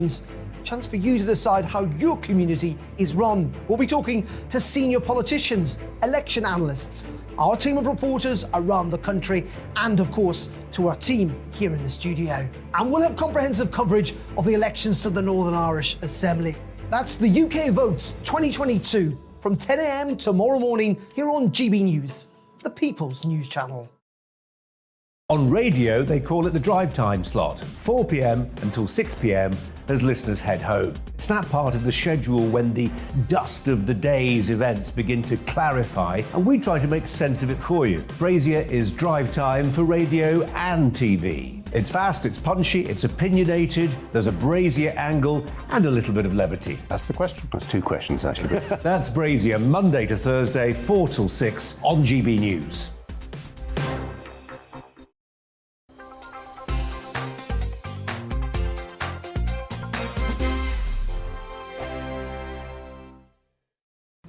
Chance for you to decide how your community is run. We'll be talking to senior politicians, election analysts, our team of reporters around the country, and of course, to our team here in the studio. And we'll have comprehensive coverage of the elections to the Northern Irish Assembly. That's the UK Votes 2022 from 10 a.m. tomorrow morning here on GB News, the People's News Channel. On radio, they call it the drive time slot, 4 p.m. until 6 p.m. as listeners head home. It's that part of the schedule when the dust of the day's events begin to clarify, and we try to make sense of it for you. Brazier is drive time for radio and TV. It's fast, it's punchy, it's opinionated, there's a Brazier angle and a little bit of levity. That's the question. That's two questions, actually. That's Brazier, Monday to Thursday, 4 till 6 on GB News.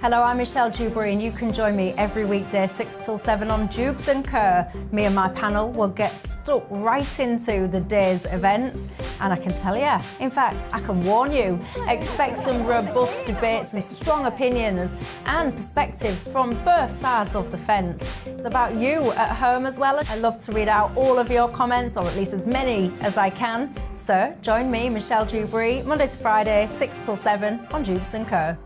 Hello, I'm Michelle Dewberry and you can join me every weekday 6 till 7 on Jubes and Kerr. Me and my panel will get stuck right into the day's events, and I can tell you, in fact, I can warn you, expect some robust debate, some strong opinions and perspectives from both sides of the fence. It's about you at home as well. I love to read out all of your comments, or at least as many as I can. So join me, Michelle Dewberry, Monday to Friday, 6 till 7 on Jubes and Kerr.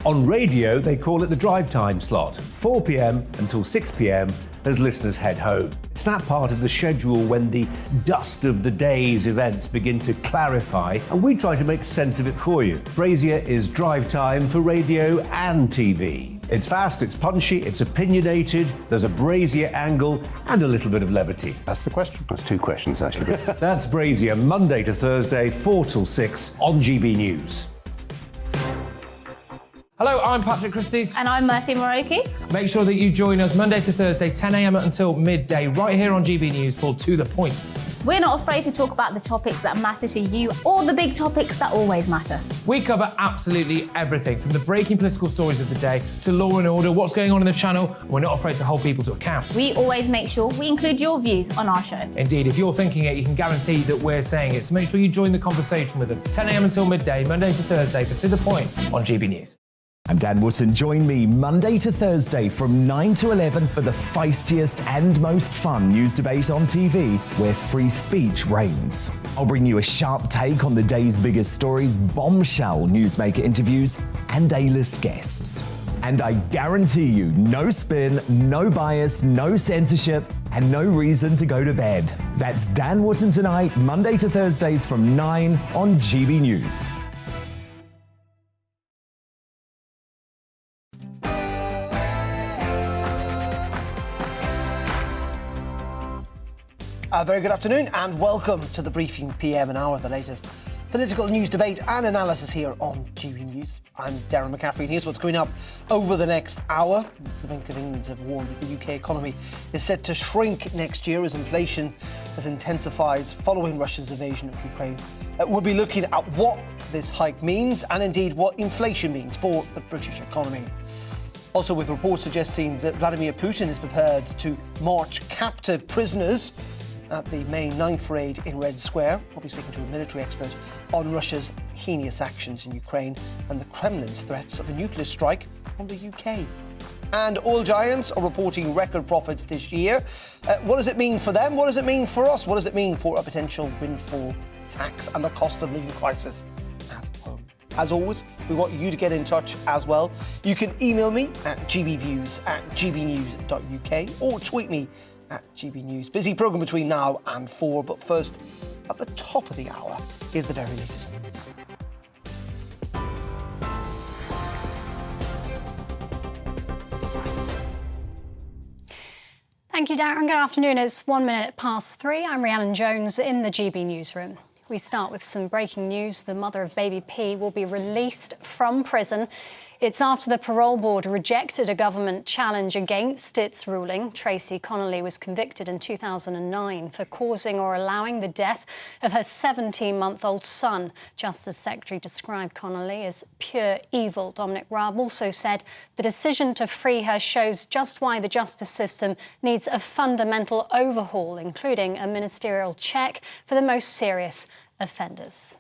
On radio, they call it the drive time slot, 4 p.m. until 6 p.m. as listeners head home. It's that part of the schedule when the dust of the day's events begin to clarify, and we try to make sense of it for you. Brazier is drive time for radio and TV. It's fast, it's punchy, it's opinionated, there's a Brazier angle and a little bit of levity. That's the question. That's two questions, actually. That's Brazier, Monday to Thursday, 4 till 6 on GB News. Hello, I'm Patrick Christie's. And I'm Mercy Moroki. Make sure that you join us Monday to Thursday, 10 a.m. until midday, right here on GB News for To The Point. We're not afraid to talk about the topics that matter to you or the big topics that always matter. We cover absolutely everything, from the breaking political stories of the day to law and order, what's going on in the channel. We're not afraid to hold people to account. We always make sure we include your views on our show. Indeed, if you're thinking it, you can guarantee that we're saying it. So make sure you join the conversation with us, 10 a.m. until midday, Monday to Thursday, for To The Point on GB News. I'm Dan Wootton. Join me Monday to Thursday from 9 to 11 for the feistiest and most fun news debate on TV, where free speech reigns. I'll bring you a sharp take on the day's biggest stories, bombshell newsmaker interviews, and A-list guests. And I guarantee you, no spin, no bias, no censorship, and no reason to go to bed. That's Dan Wootton tonight, Monday to Thursdays from 9 on GB News. Very good afternoon and welcome to the Briefing PM, an hour of the latest political news, debate and analysis here on GB News. I'm Darren McCaffrey and here's what's going up over the next hour. The Bank of England have warned that the UK economy is set to shrink next year as inflation has intensified following Russia's invasion of Ukraine. We'll be looking at what this hike means and indeed what inflation means for the British economy. Also, with reports suggesting that Vladimir Putin is prepared to march captive prisoners at the May 9th parade in Red Square. We'll be speaking to a military expert on Russia's heinous actions in Ukraine and the Kremlin's threats of a nuclear strike on the UK. And oil giants are reporting record profits this year. What does it mean for them? What does it mean for us? What does it mean for a potential windfall tax and the cost of living crisis at home? As always, we want you to get in touch as well. You can email me at gbviews@gbnews.uk or tweet me at GB News. Busy programme between now and 4, but first, at the top of the hour, is the very latest news. Thank you, Darren. Good afternoon. It's 1 minute past 3. I'm Rhiannon Jones in the GB Newsroom. We start with some breaking news. The mother of baby P will be released from prison. It's after the parole board rejected a government challenge against its ruling. Tracy Connolly was convicted in 2009 for causing or allowing the death of her 17-month-old son. Justice Secretary described Connolly as pure evil. Dominic Raab also said the decision to free her shows just why the justice system needs a fundamental overhaul, including a ministerial check for the most serious offenders.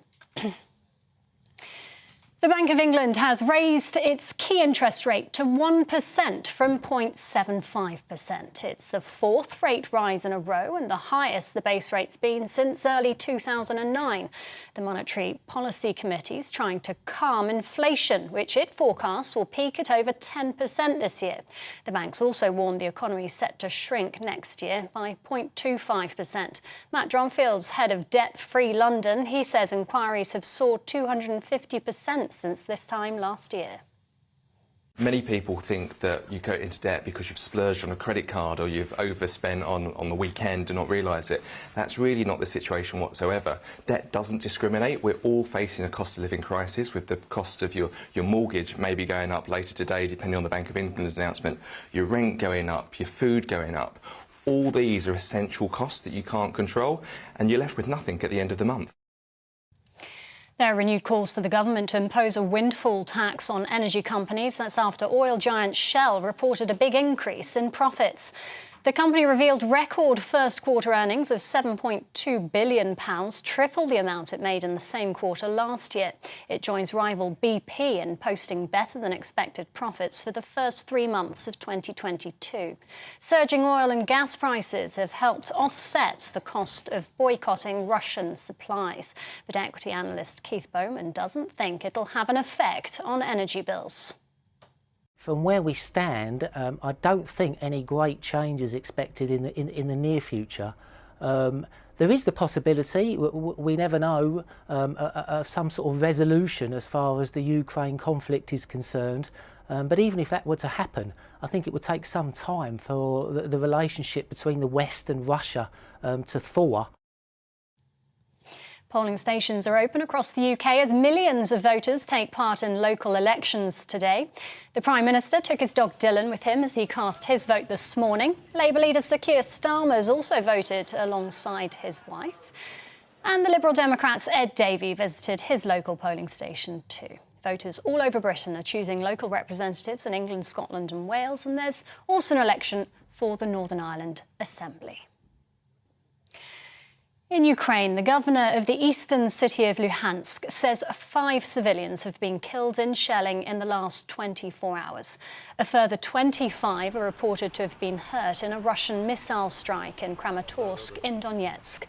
The Bank of England has raised its key interest rate to 1% from 0.75%. It's the fourth rate rise in a row and the highest the base rate's been since early 2009. The Monetary Policy Committee is trying to calm inflation, which it forecasts will peak at over 10% this year. The bank's also warned the economy is set to shrink next year by 0.25%. Matt Dronfield's head of Debt-Free London. He says inquiries have soared 250% since this time last year. Many people think that you go into debt because you've splurged on a credit card or you've overspent on the weekend and not realise it. That's really not the situation whatsoever. Debt doesn't discriminate. We're all facing a cost of living crisis, with the cost of your mortgage maybe going up later today, depending on the Bank of England's announcement, your rent going up, your food going up. All these are essential costs that you can't control, and you're left with nothing at the end of the month. There are renewed calls for the government to impose a windfall tax on energy companies. That's after oil giant Shell reported a big increase in profits. The company revealed record first-quarter earnings of £7.2 billion, triple the amount it made in the same quarter last year. It joins rival BP in posting better-than-expected profits for the first 3 months of 2022. Surging oil and gas prices have helped offset the cost of boycotting Russian supplies. But equity analyst Keith Bowman doesn't think it'll have an effect on energy bills. From where we stand, I don't think any great change is expected in the near future. There is the possibility, we never know, of some sort of resolution as far as the Ukraine conflict is concerned. But even if that were to happen, I think it would take some time for the relationship between the West and Russia to thaw. Polling stations are open across the UK as millions of voters take part in local elections today. The Prime Minister took his dog Dylan with him as he cast his vote this morning. Labour leader Sir Keir Starmer's also voted alongside his wife. And the Liberal Democrat's Ed Davey visited his local polling station too. Voters all over Britain are choosing local representatives in England, Scotland and Wales, and there's also an election for the Northern Ireland Assembly. In Ukraine, the governor of the eastern city of Luhansk says 5 civilians have been killed in shelling in the last 24 hours. A further 25 are reported to have been hurt in a Russian missile strike in Kramatorsk in Donetsk.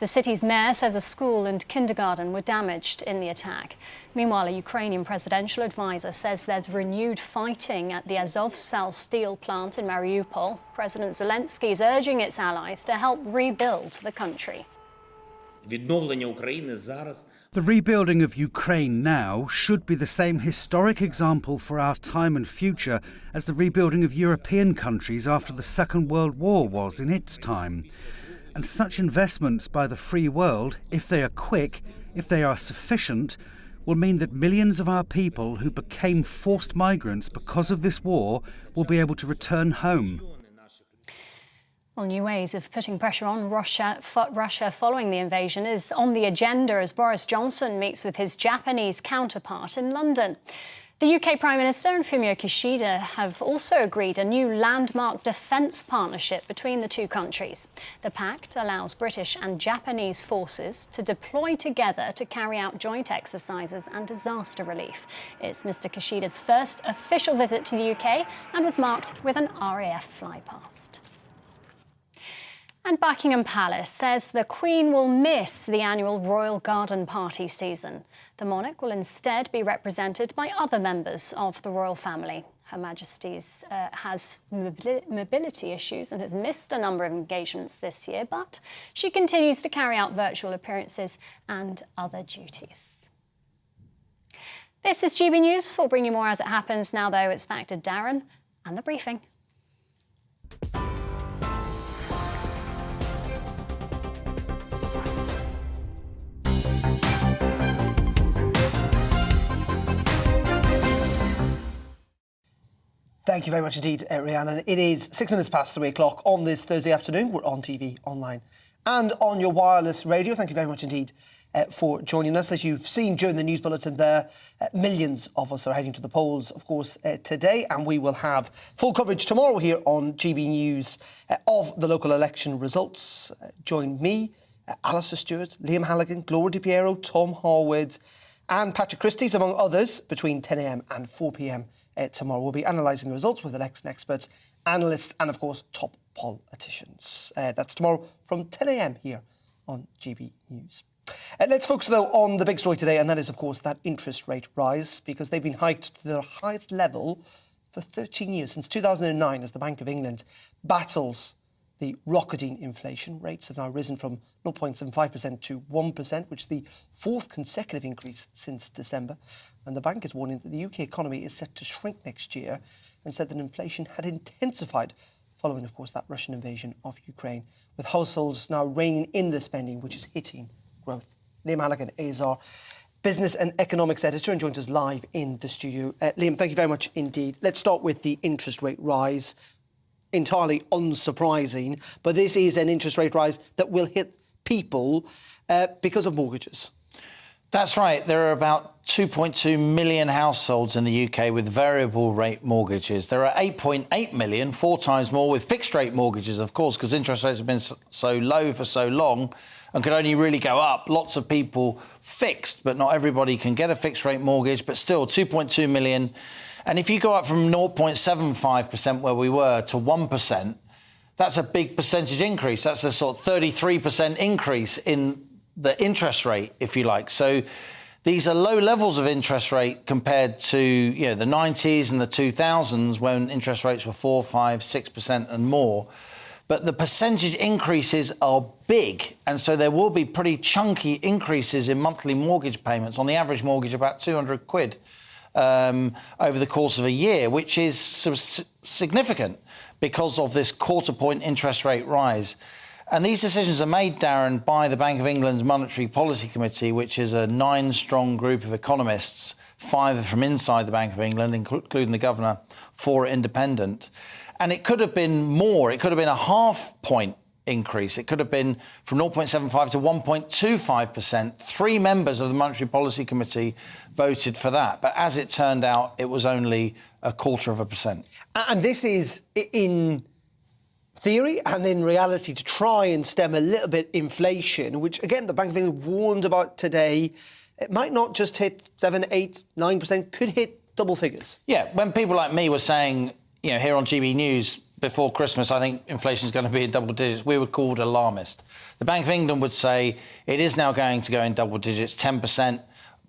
The city's mayor says a school and kindergarten were damaged in the attack. Meanwhile, a Ukrainian presidential advisor says there's renewed fighting at the Azovstal steel plant in Mariupol. President Zelensky is urging its allies to help rebuild the country. The rebuilding of Ukraine now should be the same historic example for our time and future as the rebuilding of European countries after the Second World War was in its time. And such investments by the free world, if they are quick, if they are sufficient, will mean that millions of our people who became forced migrants because of this war will be able to return home. Well, new ways of putting pressure on Russia following the invasion is on the agenda as Boris Johnson meets with his Japanese counterpart in London. The UK Prime Minister and Fumio Kishida have also agreed a new landmark defence partnership between the two countries. The pact allows British and Japanese forces to deploy together to carry out joint exercises and disaster relief. It's Mr Kishida's first official visit to the UK and was marked with an RAF flypast. And Buckingham Palace says the Queen will miss the annual Royal Garden Party season. The monarch will instead be represented by other members of the royal family. Her Majesty has mobility issues and has missed a number of engagements this year, but she continues to carry out virtual appearances and other duties. This is GB News. We'll bring you more as it happens. Now, though, it's back to Darren and the briefing. Thank you very much indeed, Rhiannon. It is 6 minutes past 3 o'clock on this Thursday afternoon. We're on TV, online and on your wireless radio. Thank you very much indeed for joining us. As you've seen during the news bulletin there, millions of us are heading to the polls, of course, today, and we will have full coverage tomorrow here on GB News of the local election results. Join me Alistair Stewart, Liam Halligan, Gloria DiPiero, Tom Harwood and Patrick Christie's, among others, between 10 a.m. and 4 p.m. Tomorrow. We'll be analysing the results with election experts, analysts and, of course, top politicians. That's tomorrow from 10 a.m. here on GB News. Let's focus, though, on the big story today, and that is, of course, that interest rate rise, because they've been hiked to their highest level for 13 years, since 2009, as the Bank of England battles the rocketing inflation. Rates have now risen from 0.75% to 1%, which is the fourth consecutive increase since December. And the bank is warning that the UK economy is set to shrink next year, and said that inflation had intensified following, of course, that Russian invasion of Ukraine, with households now reining in the spending, which is hitting growth. Liam Halligan is our business and economics editor and joins us live in the studio. Liam, thank you very much indeed. Let's start with the interest rate rise. Entirely unsurprising, but this is an interest rate rise that will hit people because of mortgages. That's right. There are about 2.2 million households in the UK with variable rate mortgages. There are 8.8 million, 4 times more, with fixed rate mortgages, of course, because interest rates have been so low for so long and could only really go up. Lots of people fixed, but not everybody can get a fixed rate mortgage, but still 2.2 million. And if you go up from 0.75% where we were to 1%, that's a big percentage increase. That's a sort of 33% increase in the interest rate, if you like. So these are low levels of interest rate compared to, you know, the 90s and the 2000s when interest rates were 4, 5, 6% and more. But the percentage increases are big, and so there will be pretty chunky increases in monthly mortgage payments. On the average mortgage, about 200 quid. Over the course of a year, which is significant because of this quarter-point interest rate rise. And these decisions are made, Darren, by the Bank of England's Monetary Policy Committee, which is a 9-strong group of economists, 5 are from inside the Bank of England, including the governor, 4 are independent. And it could have been more. It could have been a half-point increase. It could have been from 0.75 to 1.25%. 3 members of the Monetary Policy Committee voted for that. But as it turned out, it was only 0.25%. And this is, in theory and in reality, to try and stem a little bit inflation, which, again, the Bank of England warned about today. It might not just hit 7, 8, 9%, could hit double figures. Yeah, when people like me were saying, you know, here on GB News, before Christmas, I think inflation is going to be in double digits, we were called alarmist. The Bank of England would say it is now going to go in double digits, 10%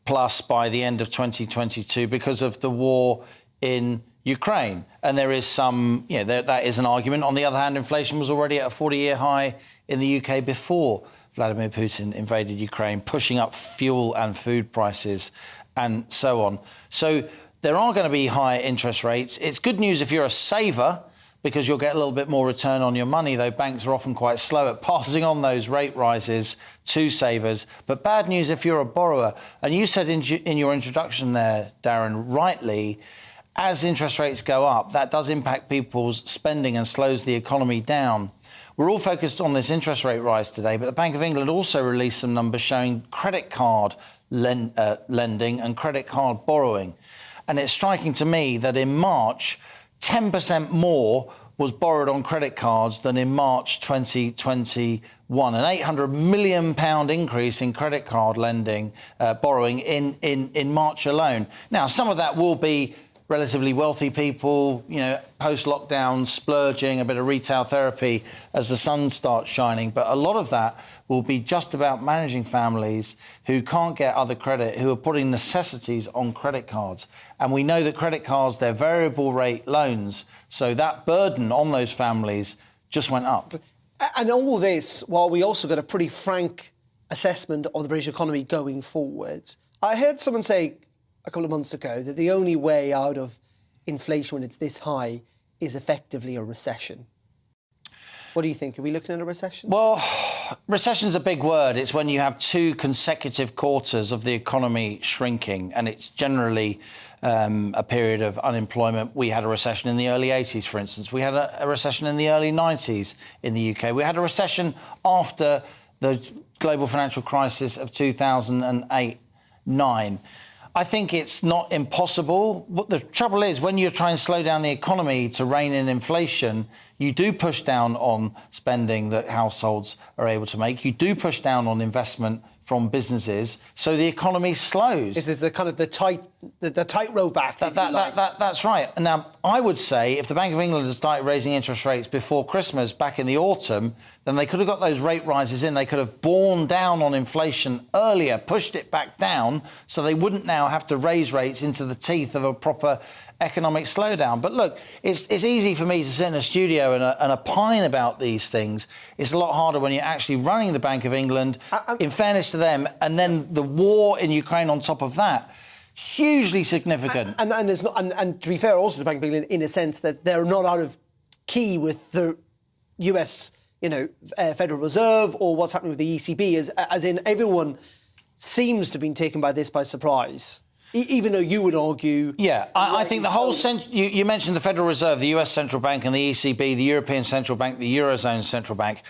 plus by the end of 2022 because of the war in Ukraine. And there is some, you know, that is an argument. On the other hand, inflation was already at a 40-year high in the UK before Vladimir Putin invaded Ukraine, pushing up fuel and food prices and so on. So there are going to be higher interest rates. It's good news if you're a saver, because you'll get a little bit more return on your money, though banks are often quite slow at passing on those rate rises to savers. But bad news if you're a borrower. And you said in your introduction there, Darren, rightly, as interest rates go up, that does impact people's spending and slows the economy down. We're all focused on this interest rate rise today, but the Bank of England also released some numbers showing credit card lending and credit card borrowing. And it's striking to me that in March, 10% more was borrowed on credit cards than in March 2021. An £800 million increase in credit card lending, borrowing in March alone. Now, some of that will be relatively wealthy people, you know, post-lockdown, splurging, a bit of retail therapy as the sun starts shining. But a lot of that will be just about managing families who can't get other credit, who are putting necessities on credit cards. And we know that credit cards, they're variable rate loans. So that burden on those families just went up. And all this, while we also got a pretty frank assessment of the British economy going forward, I heard someone say a couple of months ago that the only way out of inflation when it's this high is effectively a recession. What do you think? Are we looking at a recession? Well, recession's a big word. It's when you have 2 consecutive quarters of the economy shrinking, and it's generally a period of unemployment. We had a recession in the early 80s, for instance. We had a recession in the early 90s in the UK. We had a recession after the global financial crisis of 2008-9. I think it's not impossible. What the trouble is, when you try and slow down the economy to rein in inflation, You do push down on spending that households are able to make. You do push down on investment from businesses, so the economy slows. This is the kind of the tightrope act. That's right. Now, I would say if the Bank of England had started raising interest rates before Christmas, back in the autumn, then they could have got those rate rises in. They could have borne down on inflation earlier, pushed it back down, so they wouldn't now have to raise rates into the teeth of a proper economic slowdown. But look, it's easy for me to sit in a studio and opine about these things. It's a lot harder when you're actually running the Bank of England, in fairness to them, and then the war in Ukraine on top of that. Hugely significant. And there's not, and to be fair also to the Bank of England, in a sense that they're not out of key with the US, Federal Reserve or what's happening with the ECB, as in everyone seems to have been taken by this by surprise. Even though you would argue... Yeah, I think the whole... You mentioned the Federal Reserve, the US Central Bank and the ECB, the European Central Bank, the Eurozone Central Bank.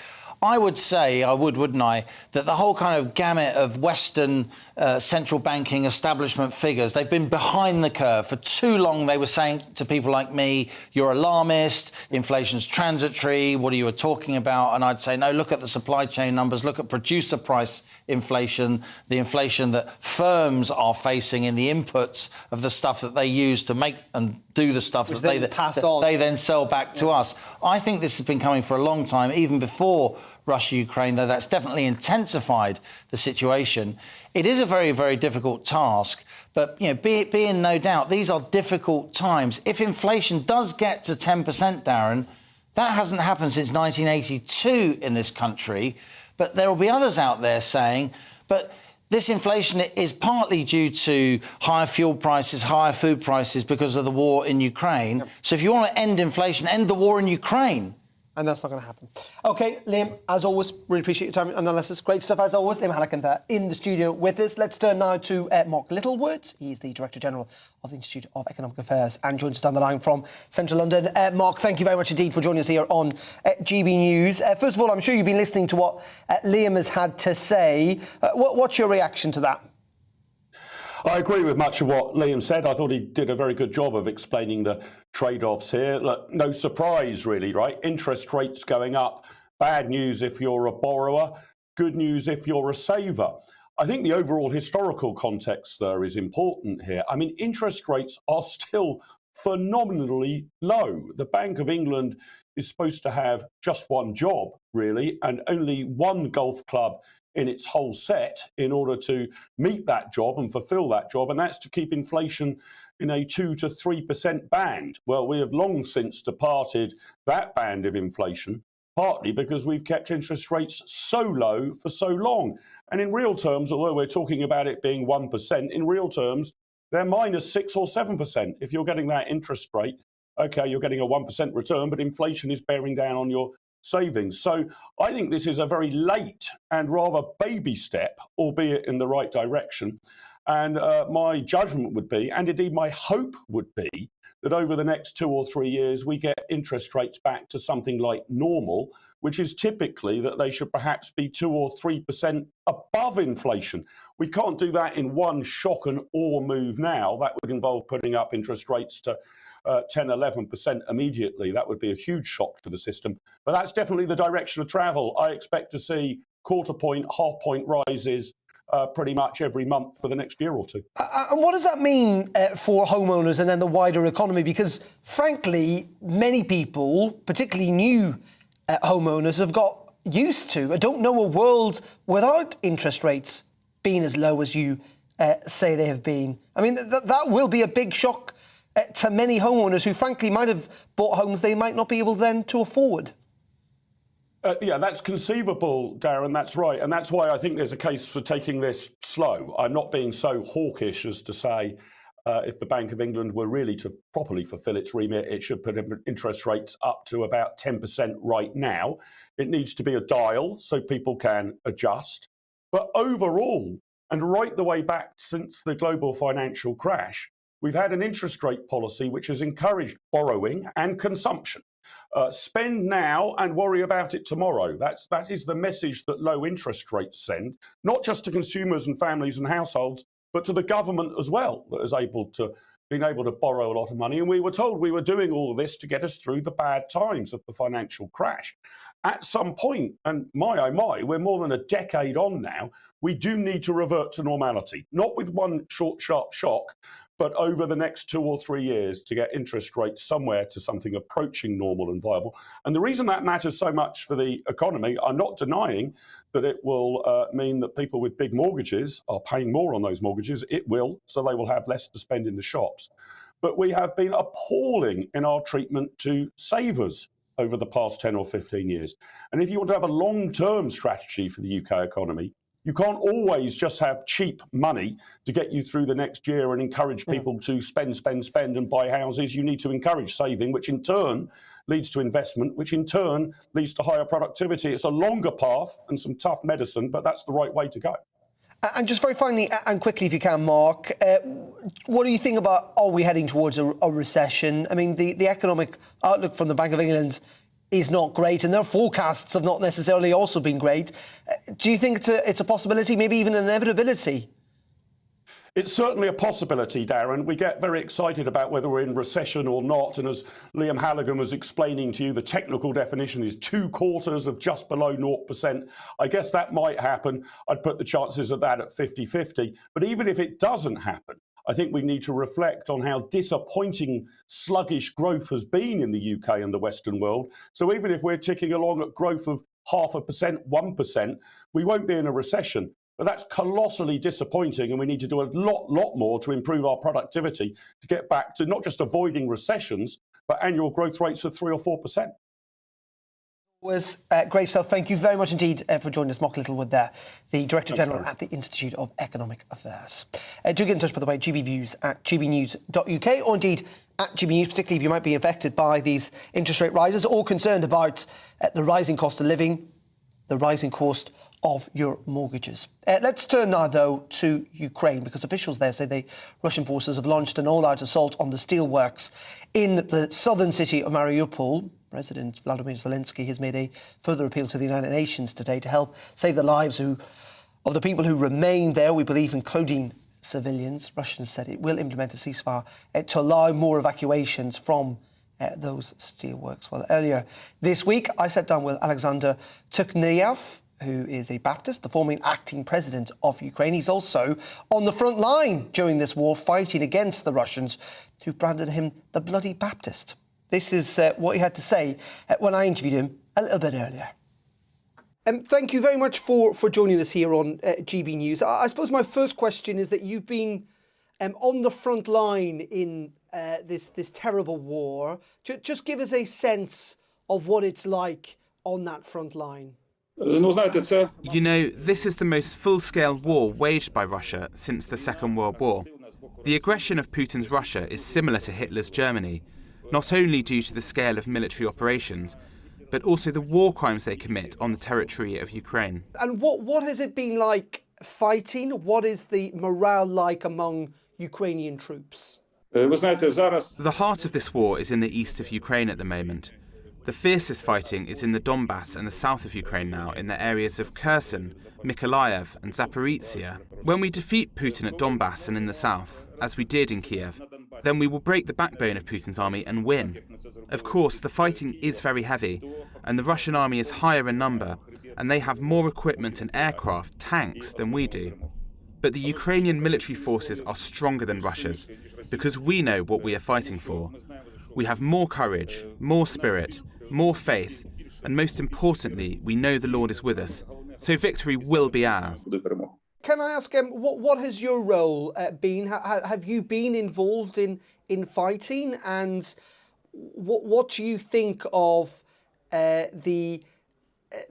I would say, wouldn't I, that the whole kind of gamut of Western central banking establishment figures, they've been behind the curve. For too long, they were saying to people like me, you're alarmist, inflation's transitory, what are you talking about? And I'd say, no, look at the supply chain numbers, look at producer price inflation, the inflation that firms are facing in the inputs of the stuff that they use to make and do the stuff that they then sell back to us. I think this has been coming for a long time, even before Russia-Ukraine, though that's definitely intensified the situation. It is a very, very difficult task, but be in no doubt, these are difficult times. If inflation does get to 10%, Darren, that hasn't happened since 1982 in this country, but there will be others out there saying, but this inflation is partly due to higher fuel prices, higher food prices because of the war in Ukraine. Yep. So if you want to end inflation, end the war in Ukraine. And that's not going to happen. OK, Liam, as always, really appreciate your time and analysis. Great stuff, as always. Liam Halleckanther in the studio with us. Let's turn now to Mark Littlewood. He's the Director General of the Institute of Economic Affairs and joins us down the line from Central London. Mark, thank you very much indeed for joining us here on GB News. First of all, I'm sure you've been listening to what Liam has had to say. What's your reaction to that? I agree with much of what Liam said. I thought he did a very good job of explaining the trade-offs here. Look, no surprise really, right? Interest rates going up. Bad news if you're a borrower. Good news if you're a saver. I think the overall historical context there is important here. I mean, interest rates are still phenomenally low. The Bank of England is supposed to have just one job, really, and only one golf club in its whole set in order to meet that job and fulfill that job, and that's to keep inflation in a 2 to 3% band. Well, we have long since departed that band of inflation, partly because we've kept interest rates so low for so long. And in real terms, although we're talking about it being 1%, in real terms, they're minus 6 or 7%. If you're getting that interest rate, OK, you're getting a 1% return, but inflation is bearing down on your savings. So I think this is a very late and rather baby step, albeit in the right direction. And my judgment would be, and indeed my hope would be, that over the next 2 or 3 years, we get interest rates back to something like normal, which is typically that they should perhaps be 2 or 3% above inflation. We can't do that in one shock and awe move now. That would involve putting up interest rates to 10, 11% immediately. That would be a huge shock to the system. But that's definitely the direction of travel. I expect to see quarter point, half point rises pretty much every month for the next year or two. And what does that mean for homeowners and then the wider economy? Because, frankly, many people, particularly new homeowners, have got used to, I don't know a world without interest rates being as low as you say they have been. I mean, that will be a big shock to many homeowners who, frankly, might have bought homes they might not be able then to afford. Yeah, that's conceivable, Darren, that's right. And that's why I think there's a case for taking this slow. I'm not being so hawkish as to say if the Bank of England were really to properly fulfil its remit, it should put interest rates up to about 10% right now. It needs to be a dial so people can adjust. But overall, and right the way back since the global financial crash, we've had an interest rate policy which has encouraged borrowing and consumption. Spend now and worry about it tomorrow. That is the message that low interest rates send, not just to consumers and families and households, but to the government as well, that is able to been able to borrow a lot of money, and we were told we were doing all of this to get us through the bad times of the financial crash. At some point, and my oh my, we're more than a decade on now, we do need to revert to normality, not with one short, sharp shock, but over the next 2 or 3 years to get interest rates somewhere to something approaching normal and viable. And the reason that matters so much for the economy, I'm not denying that it will mean that people with big mortgages are paying more on those mortgages. It will, so they will have less to spend in the shops. But we have been appalling in our treatment to savers over the past 10 or 15 years. And if you want to have a long-term strategy for the UK economy, you can't always just have cheap money to get you through the next year and encourage people to spend and buy houses. You need to encourage saving, which in turn leads to investment, which in turn leads to higher productivity. It's a longer path and some tough medicine, but that's the right way to go. And just very finally and quickly, if you can, Mark, what do you think about, are we heading towards a recession? I mean, the economic outlook from the Bank of England is not great, and their forecasts have not necessarily also been great. Do you think it's a possibility, maybe even an inevitability? It's certainly a possibility, Darren. We get very excited about whether we're in recession or not, and as Liam Halligan was explaining to you, the technical definition is 2 quarters of just below 0%. I guess that might happen. I'd put the chances of that at 50-50. But even if it doesn't happen, I think we need to reflect on how disappointing sluggish growth has been in the UK and the Western world. So even if we're ticking along at growth of 0.5%, 1%, we won't be in a recession. But that's colossally disappointing, and we need to do a lot more to improve our productivity to get back to not just avoiding recessions, but annual growth rates of 3 or 4%. Was great stuff. Thank you very much indeed for joining us, Mark Littlewood there, the Director General at the Institute of Economic Affairs. Do get in touch, by the way, gbviews at gbnews.uk, or indeed at gbnews, particularly if you might be affected by these interest rate rises or concerned about the rising cost of living, the rising cost of your mortgages. Let's turn now, though, to Ukraine, because officials there say the Russian forces have launched an all-out assault on the steelworks in the southern city of Mariupol. President Vladimir Zelensky has made a further appeal to the United Nations today to help save the lives of the people who remain there, we believe, including civilians. Russians said it will implement a ceasefire to allow more evacuations from those steelworks. Well, earlier this week, I sat down with Oleksandr Turchynov, who is a Baptist, the former acting president of Ukraine. He's also on the front line during this war, fighting against the Russians, who branded him the Bloody Baptist. This is what he had to say when I interviewed him a little bit earlier. Thank you very much for joining us here on GB News. I suppose my first question is that you've been on the front line in this terrible war. Just give us a sense of what it's like on that front line. You know, this is the most full-scale war waged by Russia since the Second World War. The aggression of Putin's Russia is similar to Hitler's Germany, not only due to the scale of military operations, but also the war crimes they commit on the territory of Ukraine. And what has it been like fighting? What is the morale like among Ukrainian troops? The heart of this war is in the east of Ukraine at the moment. The fiercest fighting is in the Donbass and the south of Ukraine now, in the areas of Kherson, Mykolaiv and Zaporizhzhia. When we defeat Putin at Donbass and in the south, as we did in Kiev, then we will break the backbone of Putin's army and win. Of course, the fighting is very heavy, and the Russian army is higher in number, and they have more equipment and aircraft, tanks, than we do. But the Ukrainian military forces are stronger than Russia's, because we know what we are fighting for. We have more courage, more spirit, more faith, and most importantly, we know the Lord is with us. So victory will be ours. Can I ask, what has your role been? Have you been involved in fighting? And what do you think of the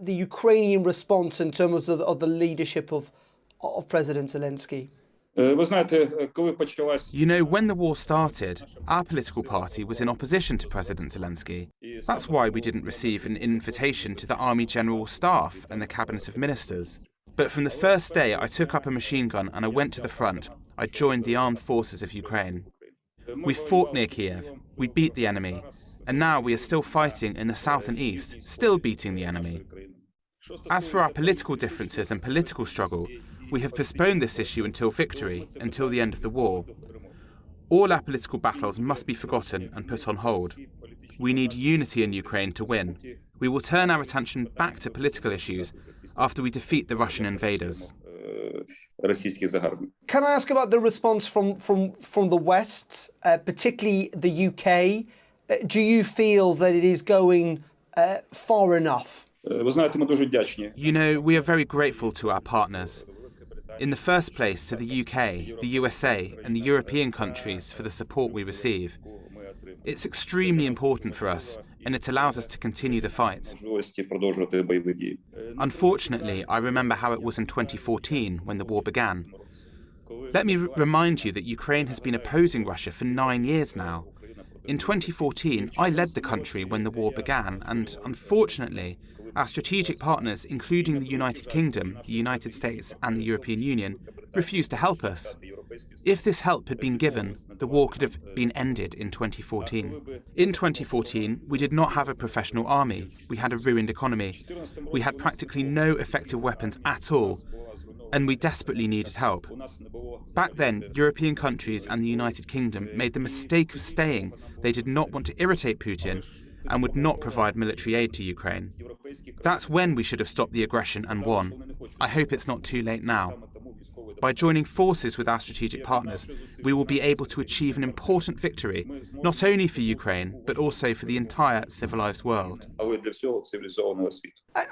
Ukrainian response in terms of the leadership of President Zelensky? You know, when the war started, our political party was in opposition to President Zelensky. That's why we didn't receive an invitation to the Army General Staff and the Cabinet of Ministers. But from the first day I took up a machine gun and I went to the front, I joined the armed forces of Ukraine. We fought near Kiev, we beat the enemy, and now we are still fighting in the south and east, still beating the enemy. As for our political differences and political struggle, we have postponed this issue until victory, until the end of the war. All our political battles must be forgotten and put on hold. We need unity in Ukraine to win. We will turn our attention back to political issues after we defeat the Russian invaders. Can I ask about the response from the West, particularly the UK? Do you feel that it is going far enough? You know, we are very grateful to our partners. In the first place, to the UK, the USA, and the European countries for the support we receive. It's extremely important for us, and it allows us to continue the fight. Unfortunately, I remember how it was in 2014 when the war began. Let me remind you that Ukraine has been opposing Russia for 9 years now. In 2014, I led the country when the war began, and unfortunately, our strategic partners, including the United Kingdom, the United States, and the European Union, refused to help us. If this help had been given, the war could have been ended in 2014. In 2014, we did not have a professional army. We had a ruined economy. We had practically no effective weapons at all, and we desperately needed help. Back then, European countries and the United Kingdom made the mistake of saying they did not want to irritate Putin and would not provide military aid to Ukraine. That's when we should have stopped the aggression and won. I hope it's not too late now. By joining forces with our strategic partners, we will be able to achieve an important victory, not only for Ukraine, but also for the entire civilized world.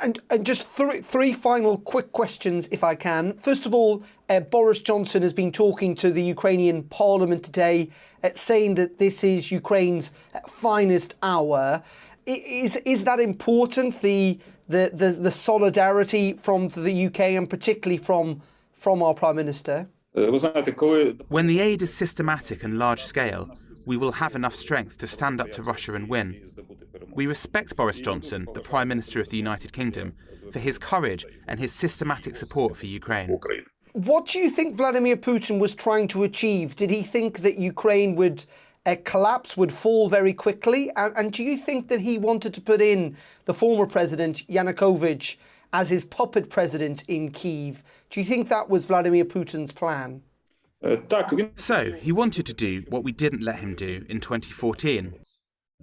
And just three final quick questions, if I can. First of all, Boris Johnson has been talking to the Ukrainian parliament today, saying that this is Ukraine's finest hour. Is that important, the solidarity from the UK and particularly from our Prime Minister? When the aid is systematic and large scale, we will have enough strength to stand up to Russia and win. We respect Boris Johnson, the Prime Minister of the United Kingdom, for his courage and his systematic support for Ukraine. What do you think Vladimir Putin was trying to achieve? Did he think that Ukraine would collapse, would fall very quickly? And do you think that he wanted to put in the former president, Yanukovych, as his puppet president in Kyiv? Do you think that was Vladimir Putin's plan? So, he wanted to do what we didn't let him do in 2014.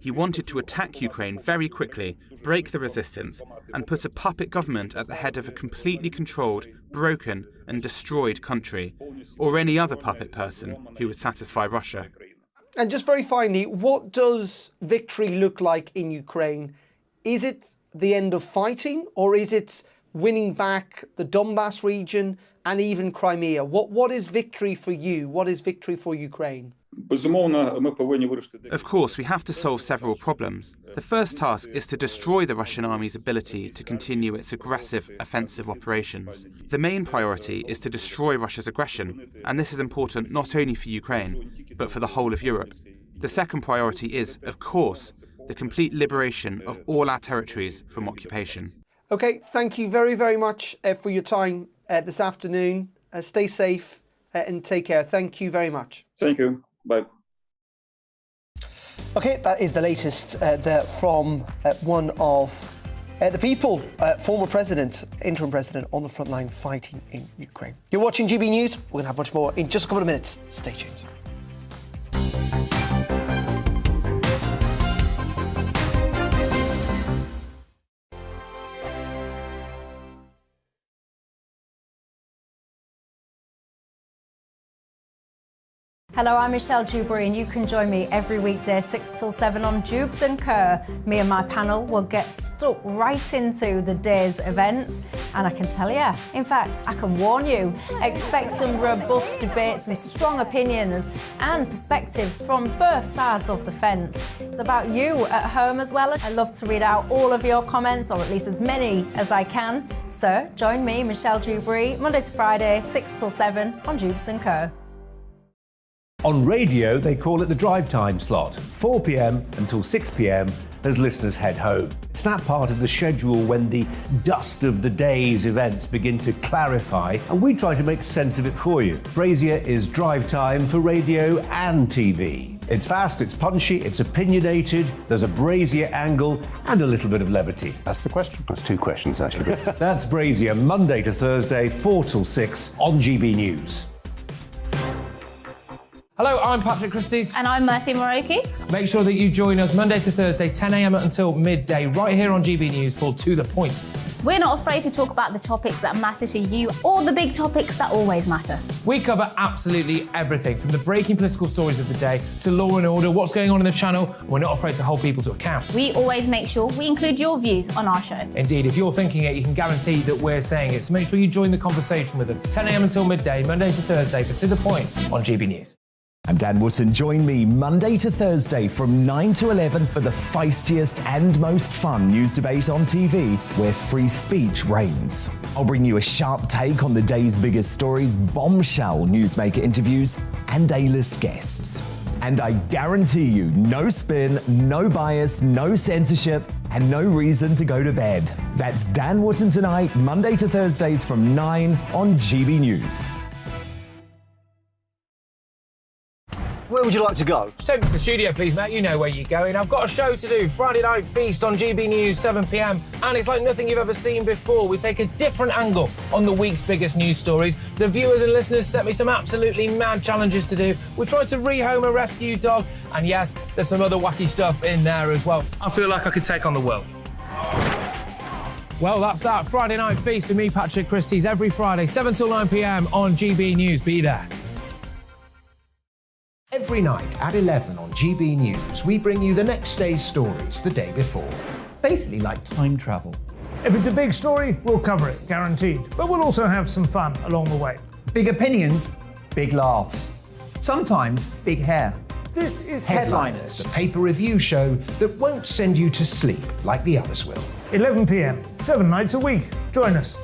He wanted to attack Ukraine very quickly, break the resistance, and put a puppet government at the head of a completely controlled, broken, and destroyed country, or any other puppet person who would satisfy Russia. And just very finally, what does victory look like in Ukraine? Is it the end of fighting, or is it winning back the Donbass region and even Crimea? What is victory for you? What is victory for Ukraine? Of course, we have to solve several problems. The first task is to destroy the Russian army's ability to continue its aggressive offensive operations. The main priority is to destroy Russia's aggression, and this is important not only for Ukraine, but for the whole of Europe. The second priority is, of course, the complete liberation of all our territories from occupation. OK, thank you very, very much for your time this afternoon. Stay safe and take care. Thank you very much. Thank you. Bye. OK, that is the latest there from one of the people, former president, interim president on the front line fighting in Ukraine. You're watching GB News. We're going to have much more in just a couple of minutes. Stay tuned. Hello, I'm Michelle Dewberry, and you can join me every weekday 6 till 7 on Jubes and Kerr. Me and my panel will get stuck right into the day's events, and I can tell you, in fact, I can warn you, expect some robust debates, some strong opinions and perspectives from both sides of the fence. It's about you at home as well. I love to read out all of your comments, or at least as many as I can. So join me, Michelle Dewberry, Monday to Friday, 6 till 7 on Jubes and Kerr. On radio, they call it the drive time slot, 4 p.m. until 6 p.m. as listeners head home. It's that part of the schedule when the dust of the day's events begin to clarify, and we try to make sense of it for you. Brazier is drive time for radio and TV. It's fast, it's punchy, it's opinionated, there's a Brazier angle and a little bit of levity. That's the question. That's two questions, actually. That's Brazier, Monday to Thursday, 4 till 6 on GB News. Hello, I'm Patrick Christys. And I'm Mercy Moroki. Make sure that you join us Monday to Thursday, 10 a.m. until midday, right here on GB News for To The Point. We're not afraid to talk about the topics that matter to you or the big topics that always matter. We cover absolutely everything, from the breaking political stories of the day to law and order, what's going on in the channel. We're not afraid to hold people to account. We always make sure we include your views on our show. Indeed, if you're thinking it, you can guarantee that we're saying it. So make sure you join the conversation with us, 10 a.m. until midday, Monday to Thursday, for To The Point on GB News. I'm Dan Wootton. Join me Monday to Thursday from 9 to 11 for the feistiest and most fun news debate on TV, where free speech reigns. I'll bring you a sharp take on the day's biggest stories, bombshell newsmaker interviews, and A-list guests. And I guarantee you, no spin, no bias, no censorship, and no reason to go to bed. That's Dan Wootton tonight, Monday to Thursdays from 9 on GB News. Where would you like to go? Just take me to the studio, please, Matt. You know where you're going. I've got a show to do. Friday Night Feast on GB News, 7 p.m. And it's like nothing you've ever seen before. We take a different angle on the week's biggest news stories. The viewers and listeners set me some absolutely mad challenges to do. We tried to rehome a rescue dog. And yes, there's some other wacky stuff in there as well. I feel like I could take on the world. Well, that's that. Friday Night Feast with me, Patrick Christys, every Friday, 7 till 9 p.m. on GB News. Be there. Every night at 11 on GB News, we bring you the next day's stories the day before. It's basically like time travel. If it's a big story, we'll cover it, guaranteed. But we'll also have some fun along the way. Big opinions, big laughs. Sometimes big hair. This is Headliners, the paper review show that won't send you to sleep like the others will. 11 p.m, 7 nights a week. Join us.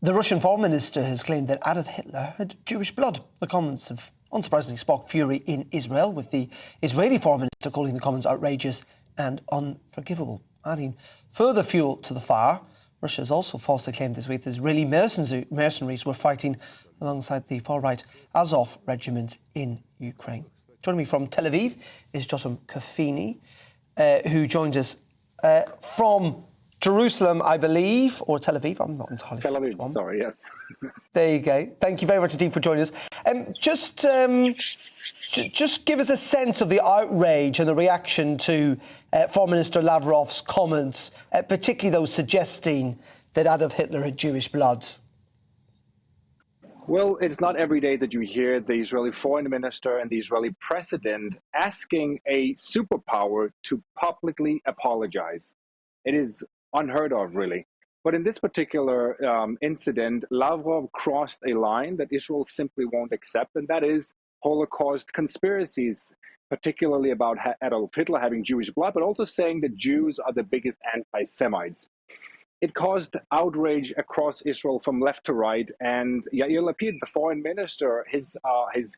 The Russian foreign minister has claimed that Adolf Hitler had Jewish blood. The comments have unsurprisingly sparked fury in Israel, with the Israeli foreign minister calling the comments outrageous and unforgivable. Adding further fuel to the fire, Russia has also falsely claimed this week that Israeli mercenaries were fighting alongside the far-right Azov regiment in Ukraine. Joining me from Tel Aviv is Jotam Kafini, who joins us from Jerusalem, I believe, or Tel Aviv. I'm not entirely sure. Tel Aviv, sorry, yes. There you go. Thank you very much indeed for joining us. Just give us a sense of the outrage and the reaction to Foreign Minister Lavrov's comments, particularly those suggesting that Adolf Hitler had Jewish blood. Well, it's not every day that you hear the Israeli foreign minister and the Israeli president asking a superpower to publicly apologize. It is unheard of, really. But in this particular incident, Lavrov crossed a line that Israel simply won't accept, and that is Holocaust conspiracies, particularly about Adolf Hitler having Jewish blood, but also saying that Jews are the biggest anti-Semites. It caused outrage across Israel from left to right, and Yair Lapid, the foreign minister, his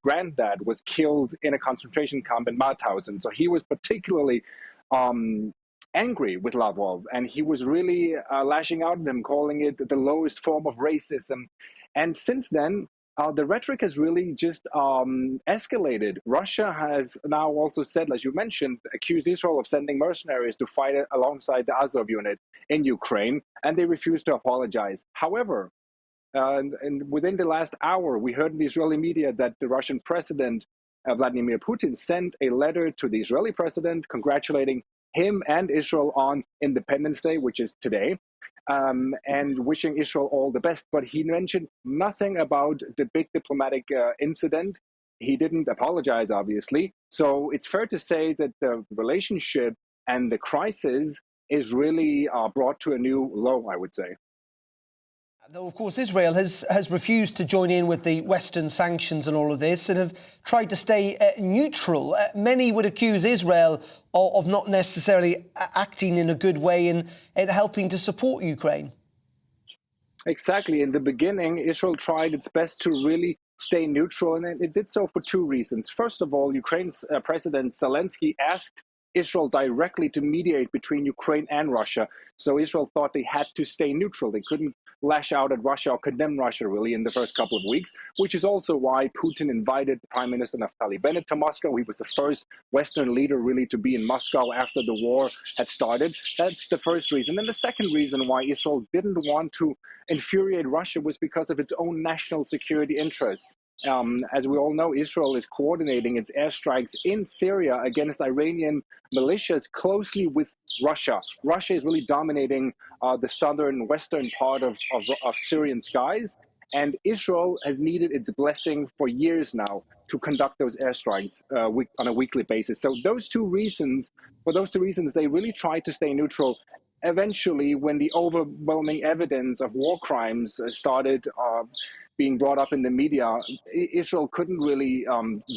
granddad was killed in a concentration camp in Mauthausen, so he was particularly angry with Lavrov, and he was really lashing out at him, calling it the lowest form of racism. And since then, the rhetoric has really just escalated. Russia has now also said, as you mentioned, accused Israel of sending mercenaries to fight alongside the Azov unit in Ukraine, and they refused to apologize. However, and within the last hour, we heard in the Israeli media that the Russian president, Vladimir Putin, sent a letter to the Israeli president congratulating him and Israel on Independence Day, which is today, and wishing Israel all the best. But he mentioned nothing about the big diplomatic incident. He didn't apologize, obviously. So it's fair to say that the relationship and the crisis is really brought to a new low, I would say. Though, of course, Israel has refused to join in with the Western sanctions and all of this and have tried to stay neutral. Many would accuse Israel of not necessarily acting in a good way in helping to support Ukraine. Exactly. In the beginning, Israel tried its best to really stay neutral, and it did so for two reasons. First of all, Ukraine's President Zelensky asked Israel directly to mediate between Ukraine and Russia. So Israel thought they had to stay neutral. They couldn't lash out at Russia or condemn Russia, really, in the first couple of weeks, which is also why Putin invited Prime Minister Naftali Bennett to Moscow. He was the first Western leader really to be in Moscow after the war had started. That's the first reason. And the second reason why Israel didn't want to infuriate Russia was because of its own national security interests. As we all know, Israel is coordinating its airstrikes in Syria against Iranian militias closely with Russia. Russia is really dominating the southern western part of Syrian skies, and Israel has needed its blessing for years now to conduct those airstrikes on a weekly basis. So for those two reasons, they really tried to stay neutral. Eventually, when the overwhelming evidence of war crimes started being brought up in the media, Israel couldn't really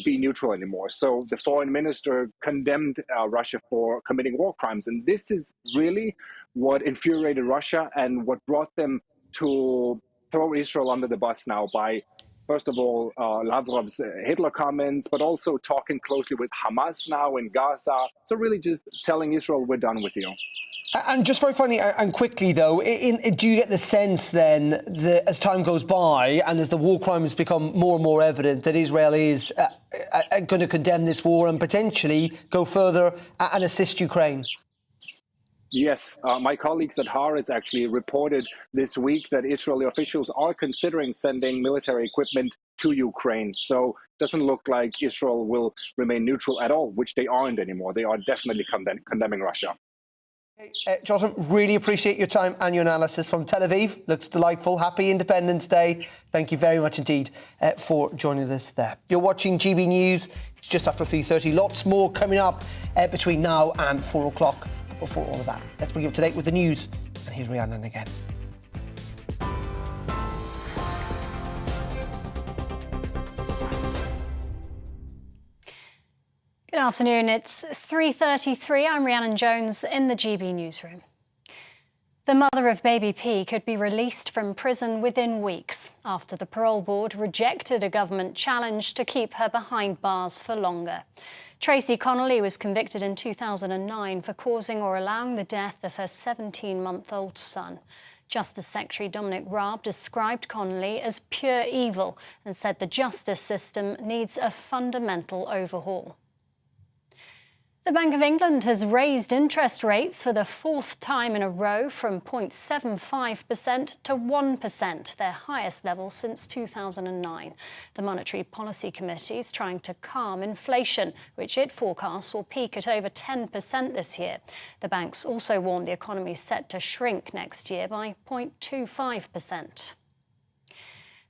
be neutral anymore. So the foreign minister condemned Russia for committing war crimes. And this is really what infuriated Russia and what brought them to throw Israel under the bus now by, first of all, Lavrov's Hitler comments, but also talking closely with Hamas now in Gaza. So really just telling Israel, we're done with you. And just very finally and quickly, though, do you get the sense then that as time goes by and as the war crimes become more and more evident, that Israel is going to condemn this war and potentially go further and assist Ukraine? Yes, my colleagues at Haaretz actually reported this week that Israeli officials are considering sending military equipment to Ukraine. So it doesn't look like Israel will remain neutral at all, which they aren't anymore. They are definitely condemning Russia. Jocelyn, really appreciate your time and your analysis from Tel Aviv. Looks delightful. Happy Independence Day. Thank you very much indeed for joining us there. You're watching GB News. It's just after 3:30. Lots more coming up between now and 4 o'clock. But before all of that, let's bring you up to date with the news. And here's Rhiannon again. Good afternoon, it's 3:33. I'm Rhiannon Jones in the GB newsroom. The mother of baby P could be released from prison within weeks after the parole board rejected a government challenge to keep her behind bars for longer. Tracy Connolly was convicted in 2009 for causing or allowing the death of her 17-month-old son. Justice Secretary Dominic Raab described Connolly as pure evil and said the justice system needs a fundamental overhaul. The Bank of England has raised interest rates for the fourth time in a row from 0.75% to 1%, their highest level since 2009. The Monetary Policy Committee is trying to calm inflation, which it forecasts will peak at over 10% this year. The banks also warned the economy is set to shrink next year by 0.25%.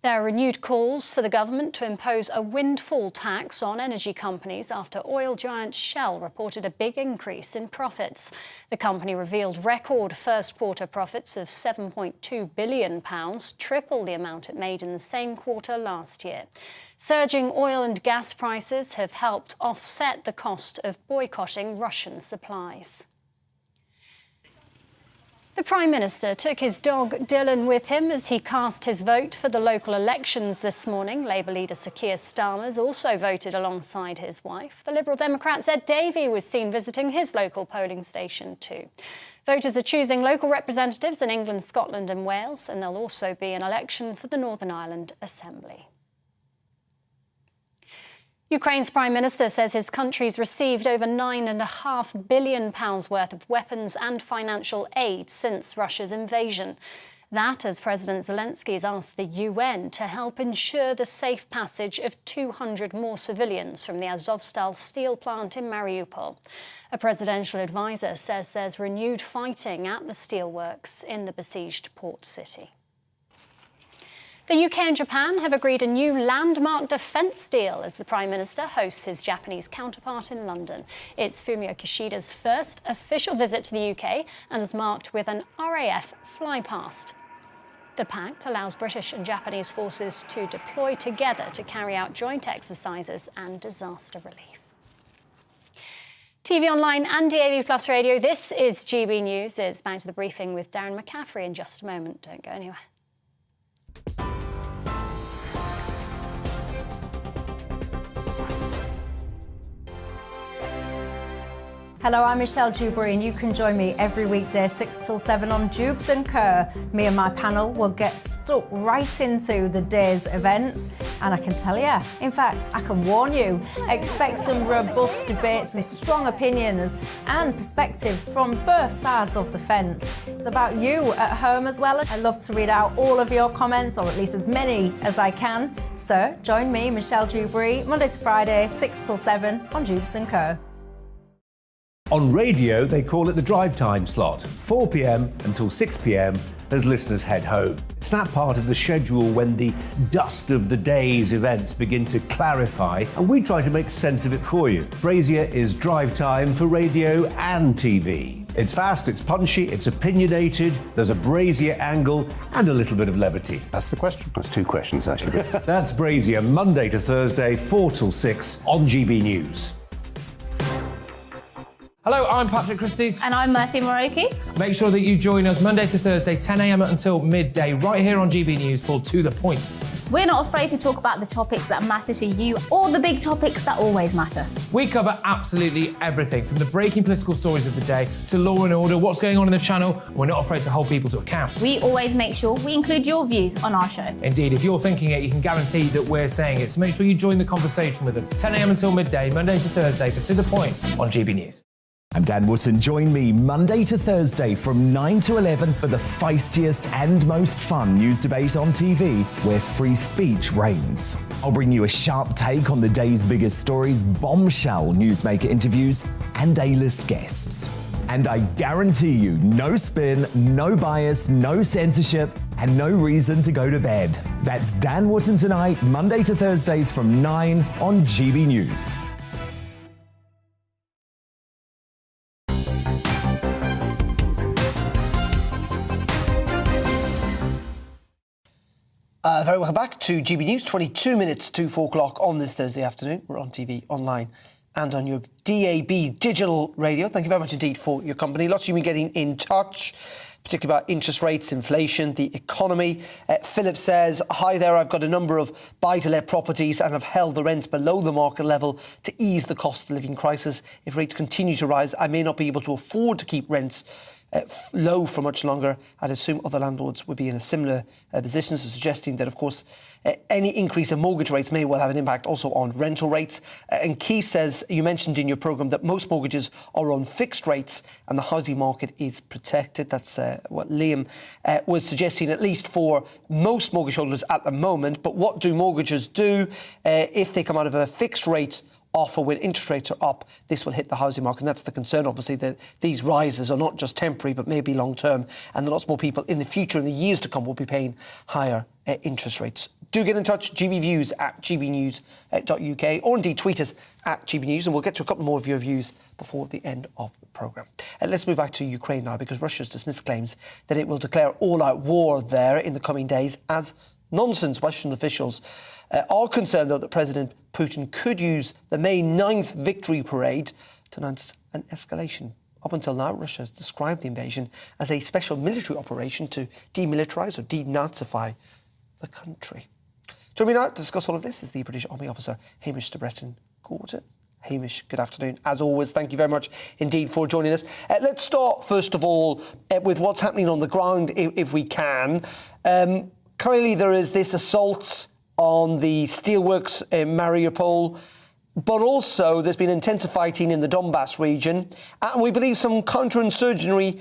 There are renewed calls for the government to impose a windfall tax on energy companies after oil giant Shell reported a big increase in profits. The company revealed record first-quarter profits of £7.2 billion, triple the amount it made in the same quarter last year. Surging oil and gas prices have helped offset the cost of boycotting Russian supplies. The Prime Minister took his dog Dylan with him as he cast his vote for the local elections this morning. Labour leader Sir Keir Starmer's also voted alongside his wife. The Liberal Democrat Ed Davey was seen visiting his local polling station too. Voters are choosing local representatives in England, Scotland and Wales, and there'll also be an election for the Northern Ireland Assembly. Ukraine's Prime Minister says his country's received over £9.5 billion worth of weapons and financial aid since Russia's invasion. That as President Zelensky has asked the UN to help ensure the safe passage of 200 more civilians from the Azovstal steel plant in Mariupol. A presidential advisor says there's renewed fighting at the steelworks in the besieged port city. The UK and Japan have agreed a new landmark defence deal as the Prime Minister hosts his Japanese counterpart in London. It's Fumio Kishida's first official visit to the UK and is marked with an RAF flypast. The pact allows British and Japanese forces to deploy together to carry out joint exercises and disaster relief. TV Online and DAB Plus Radio, this is GB News. It's back to the briefing with Darren McCaffrey in just a moment. Don't go anywhere. Hello, I'm Michelle Dewberry, and you can join me every weekday 6 till 7 on Jubes and Kerr. Me and my panel will get stuck right into the day's events, and I can tell you, in fact, I can warn you, expect some robust debate, some strong opinions and perspectives from both sides of the fence. It's about you at home as well. I love to read out all of your comments, or at least as many as I can. So join me, Michelle Dewberry, Monday to Friday, 6 till 7 on Jubes and Kerr. On radio, they call it the drive time slot, 4 p.m. until 6 p.m. as listeners head home. It's that part of the schedule when the dust of the day's events begin to clarify, and we try to make sense of it for you. Brazier is drive time for radio and TV. It's fast, it's punchy, it's opinionated, there's a Brazier angle and a little bit of levity. That's the question. That's two questions, actually. That's Brazier, Monday to Thursday, 4 till 6 on GB News. Hello, I'm Patrick Christie's. And I'm Mercy Moroki. Make sure that you join us Monday to Thursday, 10 a.m. until midday, right here on GB News for To The Point. We're not afraid to talk about the topics that matter to you or the big topics that always matter. We cover absolutely everything, from the breaking political stories of the day to law and order, what's going on in the channel. We're not afraid to hold people to account. We always make sure we include your views on our show. Indeed, if you're thinking it, you can guarantee that we're saying it. So make sure you join the conversation with us, 10 a.m. until midday, Monday to Thursday, for To The Point on GB News. I'm Dan Wootton. Join me Monday to Thursday from 9 to 11 for the feistiest and most fun news debate on TV, where free speech reigns. I'll bring you a sharp take on the day's biggest stories, bombshell newsmaker interviews, and A-list guests. And I guarantee you, no spin, no bias, no censorship, and no reason to go to bed. That's Dan Wootton tonight, Monday to Thursdays from 9 on GB News. Very welcome back to GB News, 22 minutes to 4 o'clock on this Thursday afternoon. We're on TV, online and on your DAB digital radio. Thank you very much indeed for your company. Lots of you have been getting in touch, particularly about interest rates, inflation, the economy. Philip says, hi there, I've got a number of buy-to-let properties and have held the rents below the market level to ease the cost of living crisis. If rates continue to rise, I may not be able to afford to keep rents low for much longer. I'd assume other landlords would be in a similar position, so suggesting that, of course, any increase in mortgage rates may well have an impact also on rental rates. And Keith says, you mentioned in your programme that most mortgages are on fixed rates and the housing market is protected. That's what Liam was suggesting, at least for most mortgage holders at the moment. But what do mortgagers do if they come out of a fixed rate offer when interest rates are up? This will hit the housing market, and that's the concern, obviously, that these rises are not just temporary but maybe long term, and that lots more people in the future, in the years to come, will be paying higher interest rates. Do get in touch, gbviews at gbnews.uk, or indeed tweet us at gbnews, and we'll get to a couple more of your views before the end of the programme. Let's move back to Ukraine now, because Russia's dismissed claims that it will declare all-out war there in the coming days as nonsense. Western officials are concerned, though, that President Putin could use the May 9th victory parade to announce an escalation. Up until now, Russia has described the invasion as a special military operation to demilitarise or denazify the country. Joining me now to discuss all of this is the British Army officer Hamish de Bretton-Gordon. Hamish, good afternoon. As always, thank you very much indeed for joining us. Let's start, first of all, with what's happening on the ground, if we can. Clearly, there is this assault on the steelworks in Mariupol, but also there's been intensive fighting in the Donbass region, and we believe some counterinsurgery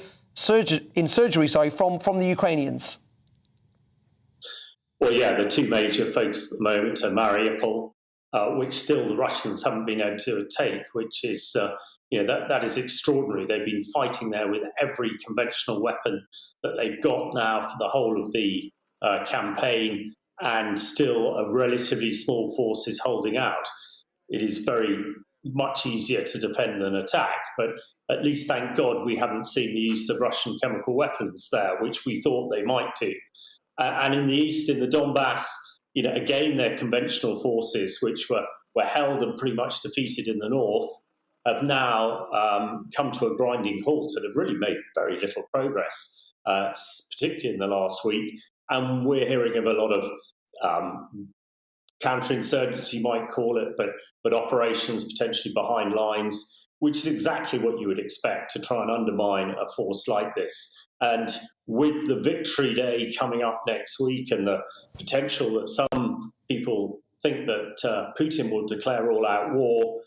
from the Ukrainians. Well, yeah, the two major focus at the moment are Mariupol, which still the Russians haven't been able to take, which is, that is extraordinary. They've been fighting there with every conventional weapon that they've got now for the whole of the campaign, and still a relatively small force is holding out. It is very much easier to defend than attack, but at least, thank God, we haven't seen the use of Russian chemical weapons there, which we thought they might do. And in the east, in the Donbass, again, their conventional forces, which were held and pretty much defeated in the north, have now come to a grinding halt and have really made very little progress, particularly in the last week. And we're hearing of a lot of counterinsurgency, you might call it, but operations potentially behind lines, which is exactly what you would expect to try and undermine a force like this. And with the Victory Day coming up next week and the potential that some people think that Putin will declare all-out war,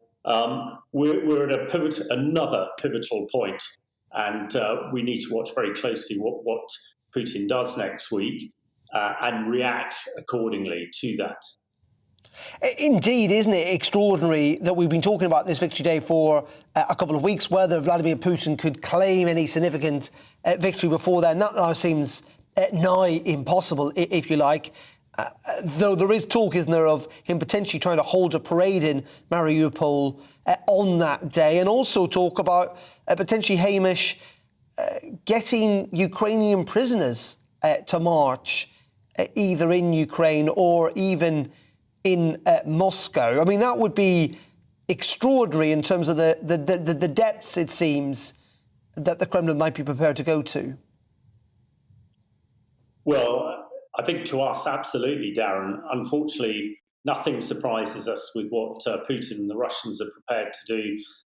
we're at another pivotal point. And we need to watch very closely what Putin does next week and react accordingly to that. Indeed, isn't it extraordinary that we've been talking about this Victory Day for a couple of weeks, whether Vladimir Putin could claim any significant victory before then. That now seems nigh impossible, if you like, though there is talk, isn't there, of him potentially trying to hold a parade in Mariupol on that day, and also talk about potentially, Hamish, getting Ukrainian prisoners to march either in Ukraine or even in Moscow. I mean, that would be extraordinary in terms of the depths, it seems, that the Kremlin might be prepared to go to. Well, I think to us, absolutely, Darren. Unfortunately, nothing surprises us with what Putin and the Russians are prepared to do.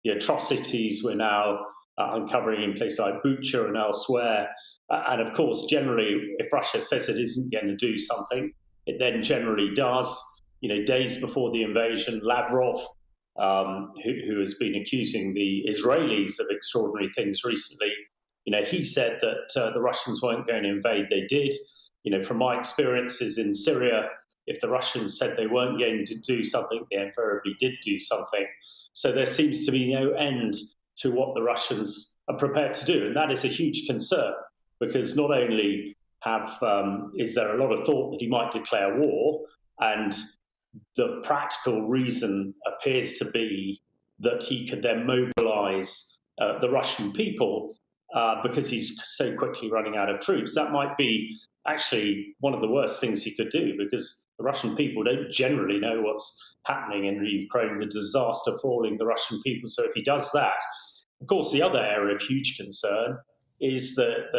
The atrocities we're now uncovering in places like Bucha and elsewhere. And of course, generally, if Russia says it isn't going to do something, it then generally does. You know, days before the invasion, Lavrov, who has been accusing the Israelis of extraordinary things recently, you know, he said that the Russians weren't going to invade. They did. You know, from my experiences in Syria, if the Russians said they weren't going to do something, they invariably did do something. So there seems to be no end to what the Russians are prepared to do. And that is a huge concern, because not only is there a lot of thought that he might declare war, and the practical reason appears to be that he could then mobilize the Russian people because he's so quickly running out of troops. That might be actually one of the worst things he could do, because the Russian people don't generally know what's happening in Ukraine, the disaster falling the Russian people. So if he does that, of course, the other area of huge concern is that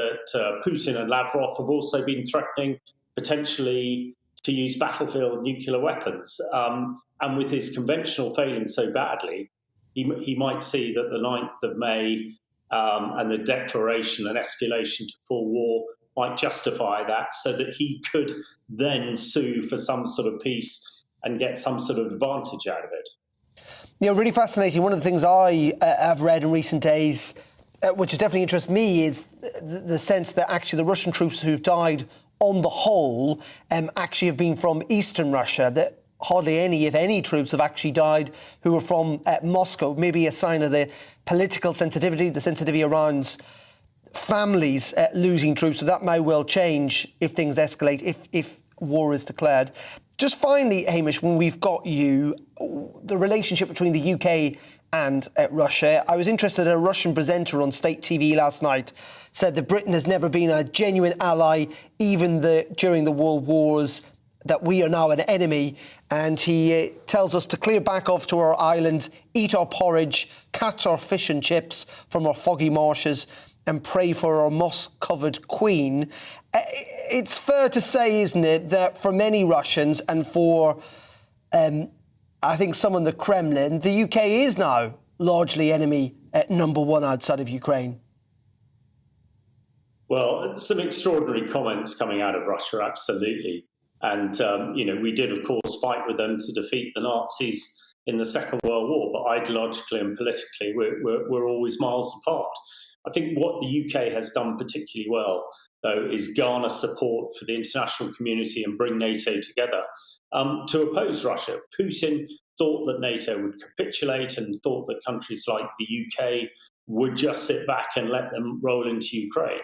Putin and Lavrov have also been threatening potentially to use battlefield nuclear weapons. And with his conventional failing so badly, he might see that the 9th of May and the declaration and escalation to full war might justify that, so that he could then sue for some sort of peace and get some sort of advantage out of it. Yeah, really fascinating. One of the things I have read in recent days, which has definitely interested me, is the sense that actually the Russian troops who've died on the whole actually have been from eastern Russia, that hardly any, if any, troops have actually died who were from Moscow. Maybe a sign of the political sensitivity, the sensitivity around families losing troops. So that may well change if things escalate, if war is declared. Just finally, Hamish, when we've got you, the relationship between the UK and Russia. I was interested in a Russian presenter on state TV last night said that Britain has never been a genuine ally, even during the world wars, that we are now an enemy. And he tells us to clear back off to our island, eat our porridge, catch our fish and chips from our foggy marshes, and pray for our moss-covered queen. It's fair to say, isn't it, that for many Russians and for, I think, some in the Kremlin, the UK is now largely enemy number one outside of Ukraine? Well, some extraordinary comments coming out of Russia, absolutely. And, we did, of course, fight with them to defeat the Nazis in the Second World War, but ideologically and politically, we're always miles apart. I think what the UK has done particularly well, though, is garner support for the international community and bring NATO together to oppose Russia. Putin thought that NATO would capitulate and thought that countries like the UK would just sit back and let them roll into Ukraine.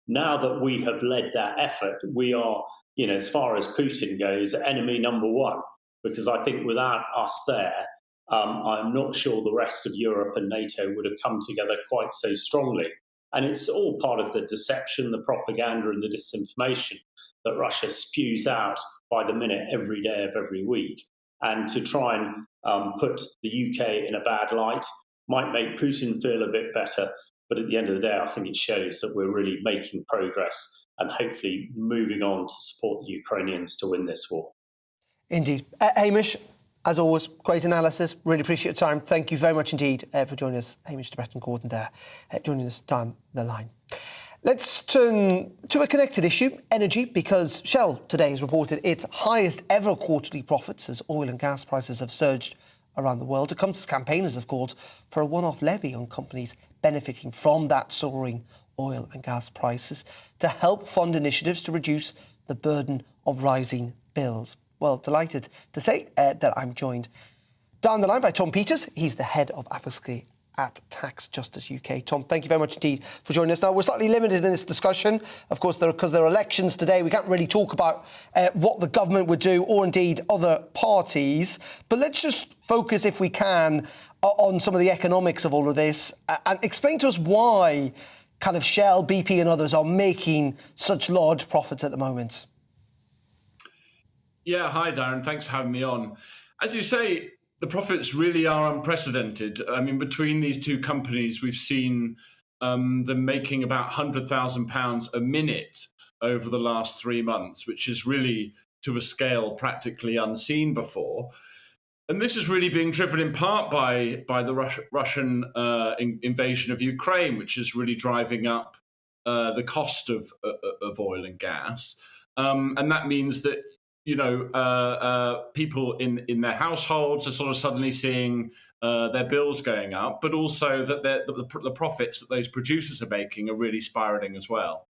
Now that we have led that effort, we are, as far as Putin goes, enemy number one, because I think without us there, I'm not sure the rest of Europe and NATO would have come together quite so strongly. And it's all part of the deception, the propaganda and the disinformation that Russia spews out by the minute, every day of every week. And to try and put the UK in a bad light might make Putin feel a bit better. But at the end of the day, I think it shows that we're really making progress and hopefully moving on to support the Ukrainians to win this war. Indeed. Hamish, As always, great analysis. Really appreciate your time. Thank you very much indeed for joining us. Hamish de Bretton-Gordon there, joining us down the line. Let's turn to a connected issue, energy, because Shell today has reported its highest ever quarterly profits as oil and gas prices have surged around the world. It comes as campaigners have called for a one-off levy on companies benefiting from that soaring oil and gas prices to help fund initiatives to reduce the burden of rising bills. Well, delighted to say that I'm joined down the line by Tom Peters. He's the head of advocacy at Tax Justice UK. Tom, thank you very much indeed for joining us. Now, we're slightly limited in this discussion, of course, because there are elections today. We can't really talk about what the government would do or indeed other parties. But let's just focus, if we can, on some of the economics of all of this and explain to us why kind of Shell, BP and others are making such large profits at the moment. Yeah, hi, Darren. Thanks for having me on. As you say, the profits really are unprecedented. I mean, between these two companies, we've seen them making about £100,000 a minute over the last 3 months, which is really to a scale practically unseen before. And this is really being driven in part by the Russian invasion of Ukraine, which is really driving up the cost of oil and gas. And that means that people in their households are sort of suddenly seeing their bills going up, but also that the profits that those producers are making are really spiralling as well.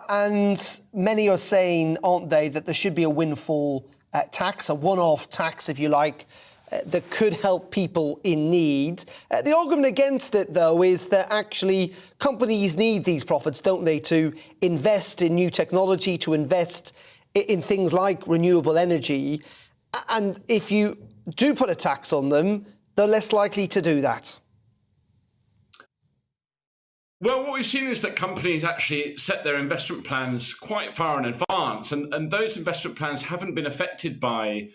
And many are saying, aren't they, that there should be a windfall tax, a one-off tax, if you like, that could help people in need. The argument against it, though, is that actually companies need these profits, don't they, to invest in new technology, to invest in things like renewable energy. And if you do put a tax on them, they're less likely to do that. Well, what we've seen is that companies actually set their investment plans quite far in advance, and those investment plans haven't been affected by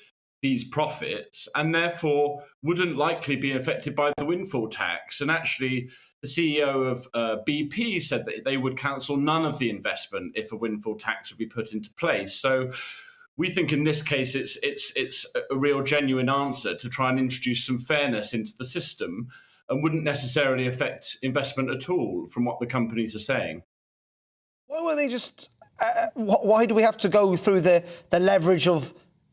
these profits and therefore wouldn't likely be affected by the windfall tax. And actually, the CEO of BP said that they would cancel none of the investment if a windfall tax would be put into place. So we think in this case it's a real genuine answer to try and introduce some fairness into the system and wouldn't necessarily affect investment at all, from what the companies are saying. Why were they just... why do we have to go through the leverage of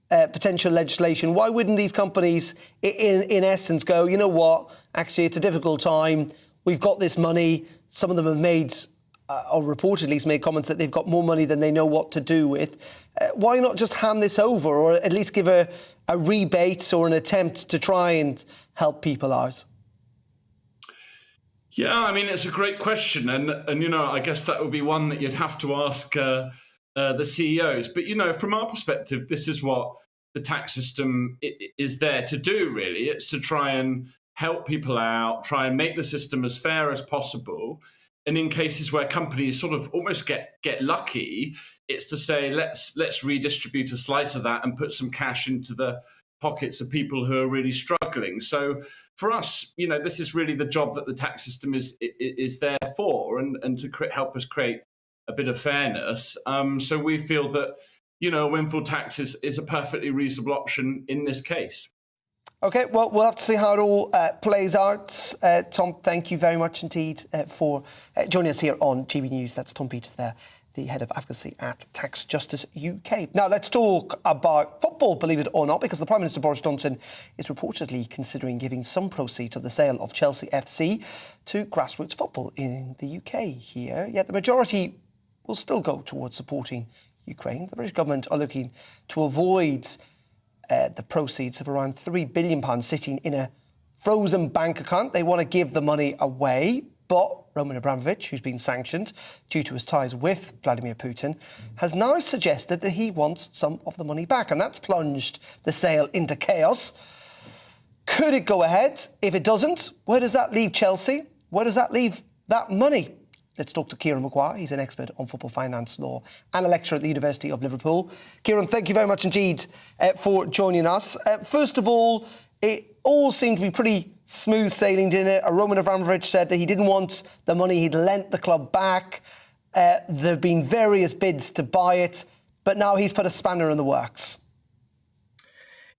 potential legislation? Why wouldn't these companies, in essence, go, you know what, actually, it's a difficult time, we've got this money, some of them have made, or reportedly made comments that they've got more money than they know what to do with. Why not just hand this over, or at least give a rebate or an attempt to try and help people out? Yeah, I mean, it's a great question. And I guess that would be one that you'd have to ask the CEOs. But, from our perspective, this is what the tax system is there to do, really. It's to try and help people out, try and make the system as fair as possible. And in cases where companies sort of almost get lucky, it's to say, let's redistribute a slice of that and put some cash into the pockets of people who are really struggling. So for us, this is really the job that the tax system is there for, and to help us create a bit of fairness. So we feel that, a windfall tax is a perfectly reasonable option in this case. OK, well, we'll have to see how it all plays out. Tom, thank you very much indeed for joining us here on GB News. That's Tom Peters there, the head of advocacy at Tax Justice UK. Now, let's talk about football, believe it or not, because the Prime Minister Boris Johnson is reportedly considering giving some proceeds of the sale of Chelsea FC to grassroots football in the UK here. Yet the majority will still go towards supporting Ukraine. The British government are looking to avoid the proceeds of around £3 billion sitting in a frozen bank account. They want to give the money away. But Roman Abramovich, who's been sanctioned due to his ties with Vladimir Putin, has now suggested that he wants some of the money back. And that's plunged the sale into chaos. Could it go ahead? If it doesn't, where does that leave Chelsea? Where does that leave that money? Let's talk to Kieran Maguire. He's an expert on football finance law and a lecturer at the University of Liverpool. Kieran, thank you very much indeed for joining us. First of all, it all seemed to be pretty smooth sailing, didn't it? Roman Abramovich said that he didn't want the money, he'd lent the club back. There have been various bids to buy it, but now he's put a spanner in the works.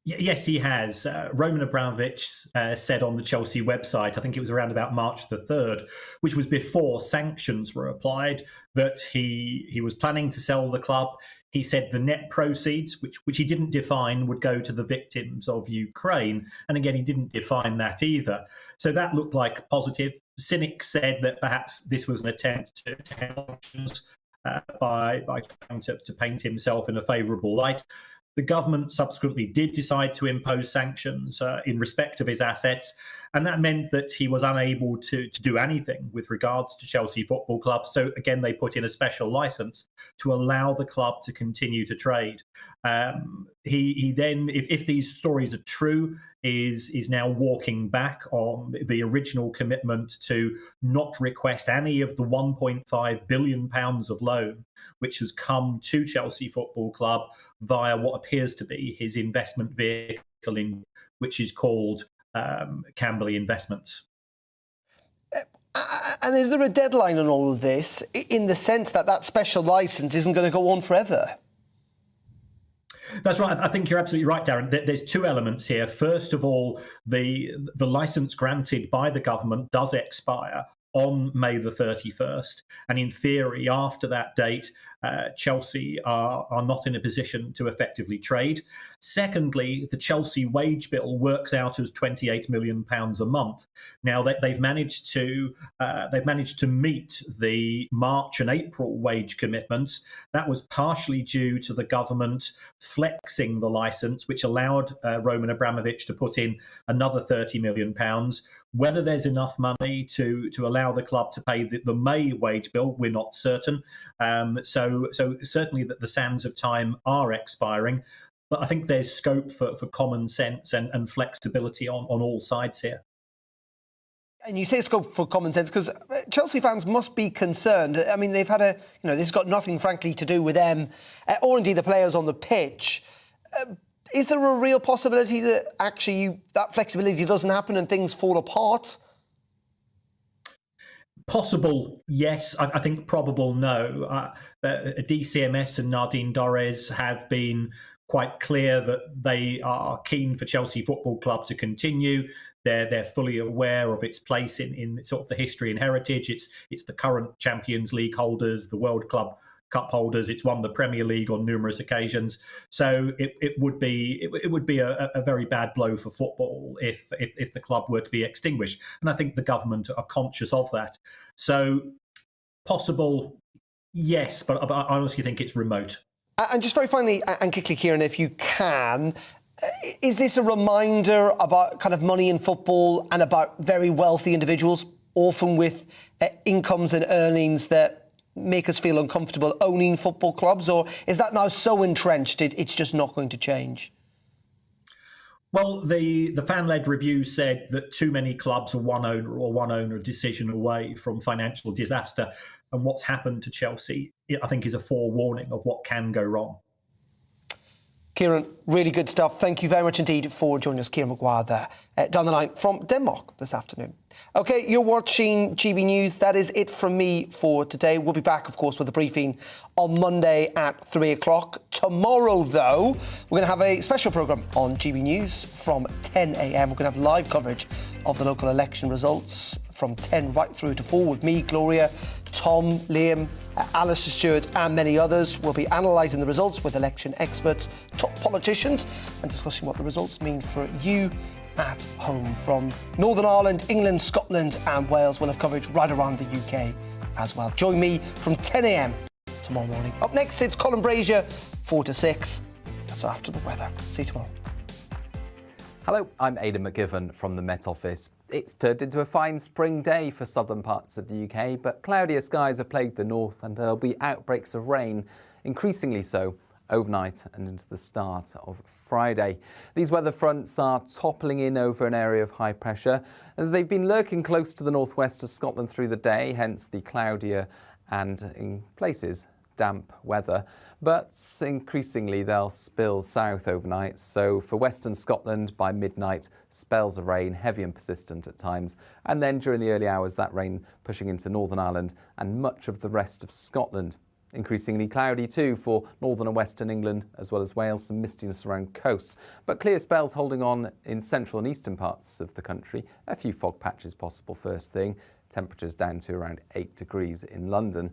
Yes, he has. Roman Abramovich said on the Chelsea website, I think it was around about March the 3rd, which was before sanctions were applied, that he was planning to sell the club. He said the net proceeds, which he didn't define, would go to the victims of Ukraine. And again, he didn't define that either. So that looked like positive. Cynics said that perhaps this was an attempt to by trying to paint himself in a favourable light. The government subsequently did decide to impose sanctions in respect of his assets, and that meant that he was unable to do anything with regards to Chelsea Football Club. So again, they put in a special licence to allow the club to continue to trade. He then, if these stories are true, is now walking back on the original commitment to not request any of the £1.5 billion of loan which has come to Chelsea Football Club via what appears to be his investment vehicle, which is called Camberley Investments. And is there a deadline on all of this, in the sense that that special licence isn't going to go on forever? That's right. I think you're absolutely right, Darren. There's two elements here. First of all, the licence granted by the government does expire on May the 31st. And in theory, after that date, Chelsea are not in a position to effectively trade. Secondly, the Chelsea wage bill works out as £28 million a month. Now they've managed to meet the March and April wage commitments. That was partially due to the government flexing the licence, which allowed Roman Abramovich to put in another £30 million. Whether there's enough money to allow the club to pay the May wage bill, we're not certain. So certainly that the sands of time are expiring, but I think there's scope for common sense and flexibility on all sides here. And you say scope for common sense because Chelsea fans must be concerned. I mean, they've had this has got nothing, frankly, to do with them or indeed the players on the pitch. Is there a real possibility that actually that flexibility doesn't happen and things fall apart? Possible, yes. I think probable, no. DCMS and Nardine Dorres have been quite clear that they are keen for Chelsea Football Club to continue. They're fully aware of its place in sort of the history and heritage. It's the current Champions League holders, the World Club Cup holders. It's won the Premier League on numerous occasions. So it would be a very bad blow for football if the club were to be extinguished. And I think the government are conscious of that. So possible, yes, but I honestly think it's remote. And just very finally, and quickly, Kieran, if you can, is this a reminder about kind of money in football and about very wealthy individuals, often with incomes and earnings that make us feel uncomfortable owning football clubs, or is that now so entrenched it's just not going to change? Well, the fan-led review said that too many clubs are one owner decision away from financial disaster, and what's happened to Chelsea, I think, is a forewarning of what can go wrong. Kieran, really good stuff. Thank you very much indeed for joining us, Kieran Maguire there, down the line from Denmark this afternoon. OK, you're watching GB News. That is it from me for today. We'll be back, of course, with a briefing on Monday at 3 o'clock. Tomorrow, though, we're going to have a special programme on GB News from 10 a.m. We're going to have live coverage of the local election results from 10 right through to 4 with me, Gloria, Tom, Liam, Alistair Stewart and many others. We'll be analysing the results with election experts, top politicians and discussing what the results mean for you at home. From Northern Ireland, England, Scotland and Wales, we'll have coverage right around the UK as well. Join me from 10 a.m. tomorrow morning. Up next, it's Colin Brazier, 4 to 6. That's after the weather. See you tomorrow. Hello, I'm Aidan McGivern from the Met Office. It's turned into a fine spring day for southern parts of the UK, but cloudier skies have plagued the north and there'll be outbreaks of rain, increasingly so overnight and into the start of Friday. These weather fronts are toppling in over an area of high pressure. They've been lurking close to the northwest of Scotland through the day, hence the cloudier and, in places, damp weather, but increasingly they'll spill south overnight. So for western Scotland, by midnight, spells of rain, heavy and persistent at times, and then during the early hours that rain pushing into Northern Ireland and much of the rest of Scotland. Increasingly cloudy too for northern and western England, as well as Wales, some mistiness around coasts. But clear spells holding on in central and eastern parts of the country. A few fog patches possible first thing. Temperatures down to around 8 degrees in London.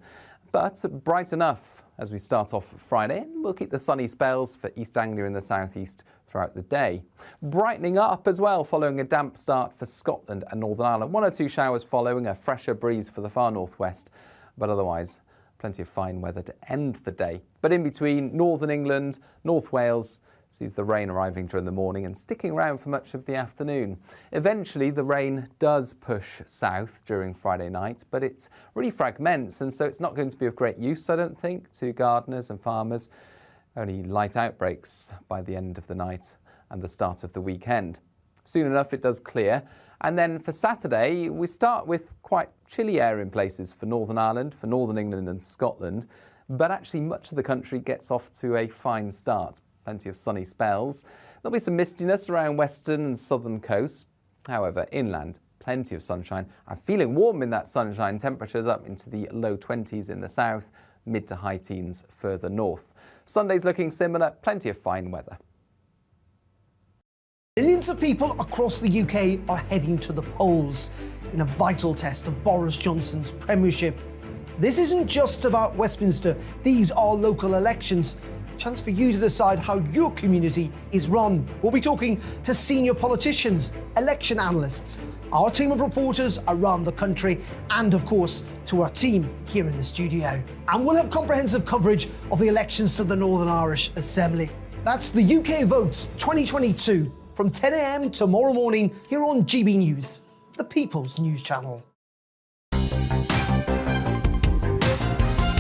But bright enough as we start off Friday. We'll keep the sunny spells for East Anglia and the southeast throughout the day. Brightening up as well following a damp start for Scotland and Northern Ireland. 1 or 2 showers following, a fresher breeze for the far northwest. But otherwise, plenty of fine weather to end the day. But in between, northern England, North Wales sees the rain arriving during the morning and sticking around for much of the afternoon. Eventually, the rain does push south during Friday night, but it really fragments, and so it's not going to be of great use, I don't think, to gardeners and farmers. Only light outbreaks by the end of the night and the start of the weekend. Soon enough, it does clear. And then for Saturday, we start with quite chilly air in places for Northern Ireland, for Northern England and Scotland. But actually, much of the country gets off to a fine start. Plenty of sunny spells. There'll be some mistiness around western and southern coasts. However, inland, plenty of sunshine. I'm feeling warm in that sunshine. Temperatures up into the low 20s in the south, mid to high teens further north. Sunday's looking similar. Plenty of fine weather. Millions of people across the UK are heading to the polls in a vital test of Boris Johnson's premiership. This isn't just about Westminster. These are local elections. A chance for you to decide how your community is run. We'll be talking to senior politicians, election analysts, our team of reporters around the country, and of course, to our team here in the studio. And we'll have comprehensive coverage of the elections to the Northern Irish Assembly. That's the UK Votes 2022. From 10 a.m. tomorrow morning here on GB News, the People's News Channel.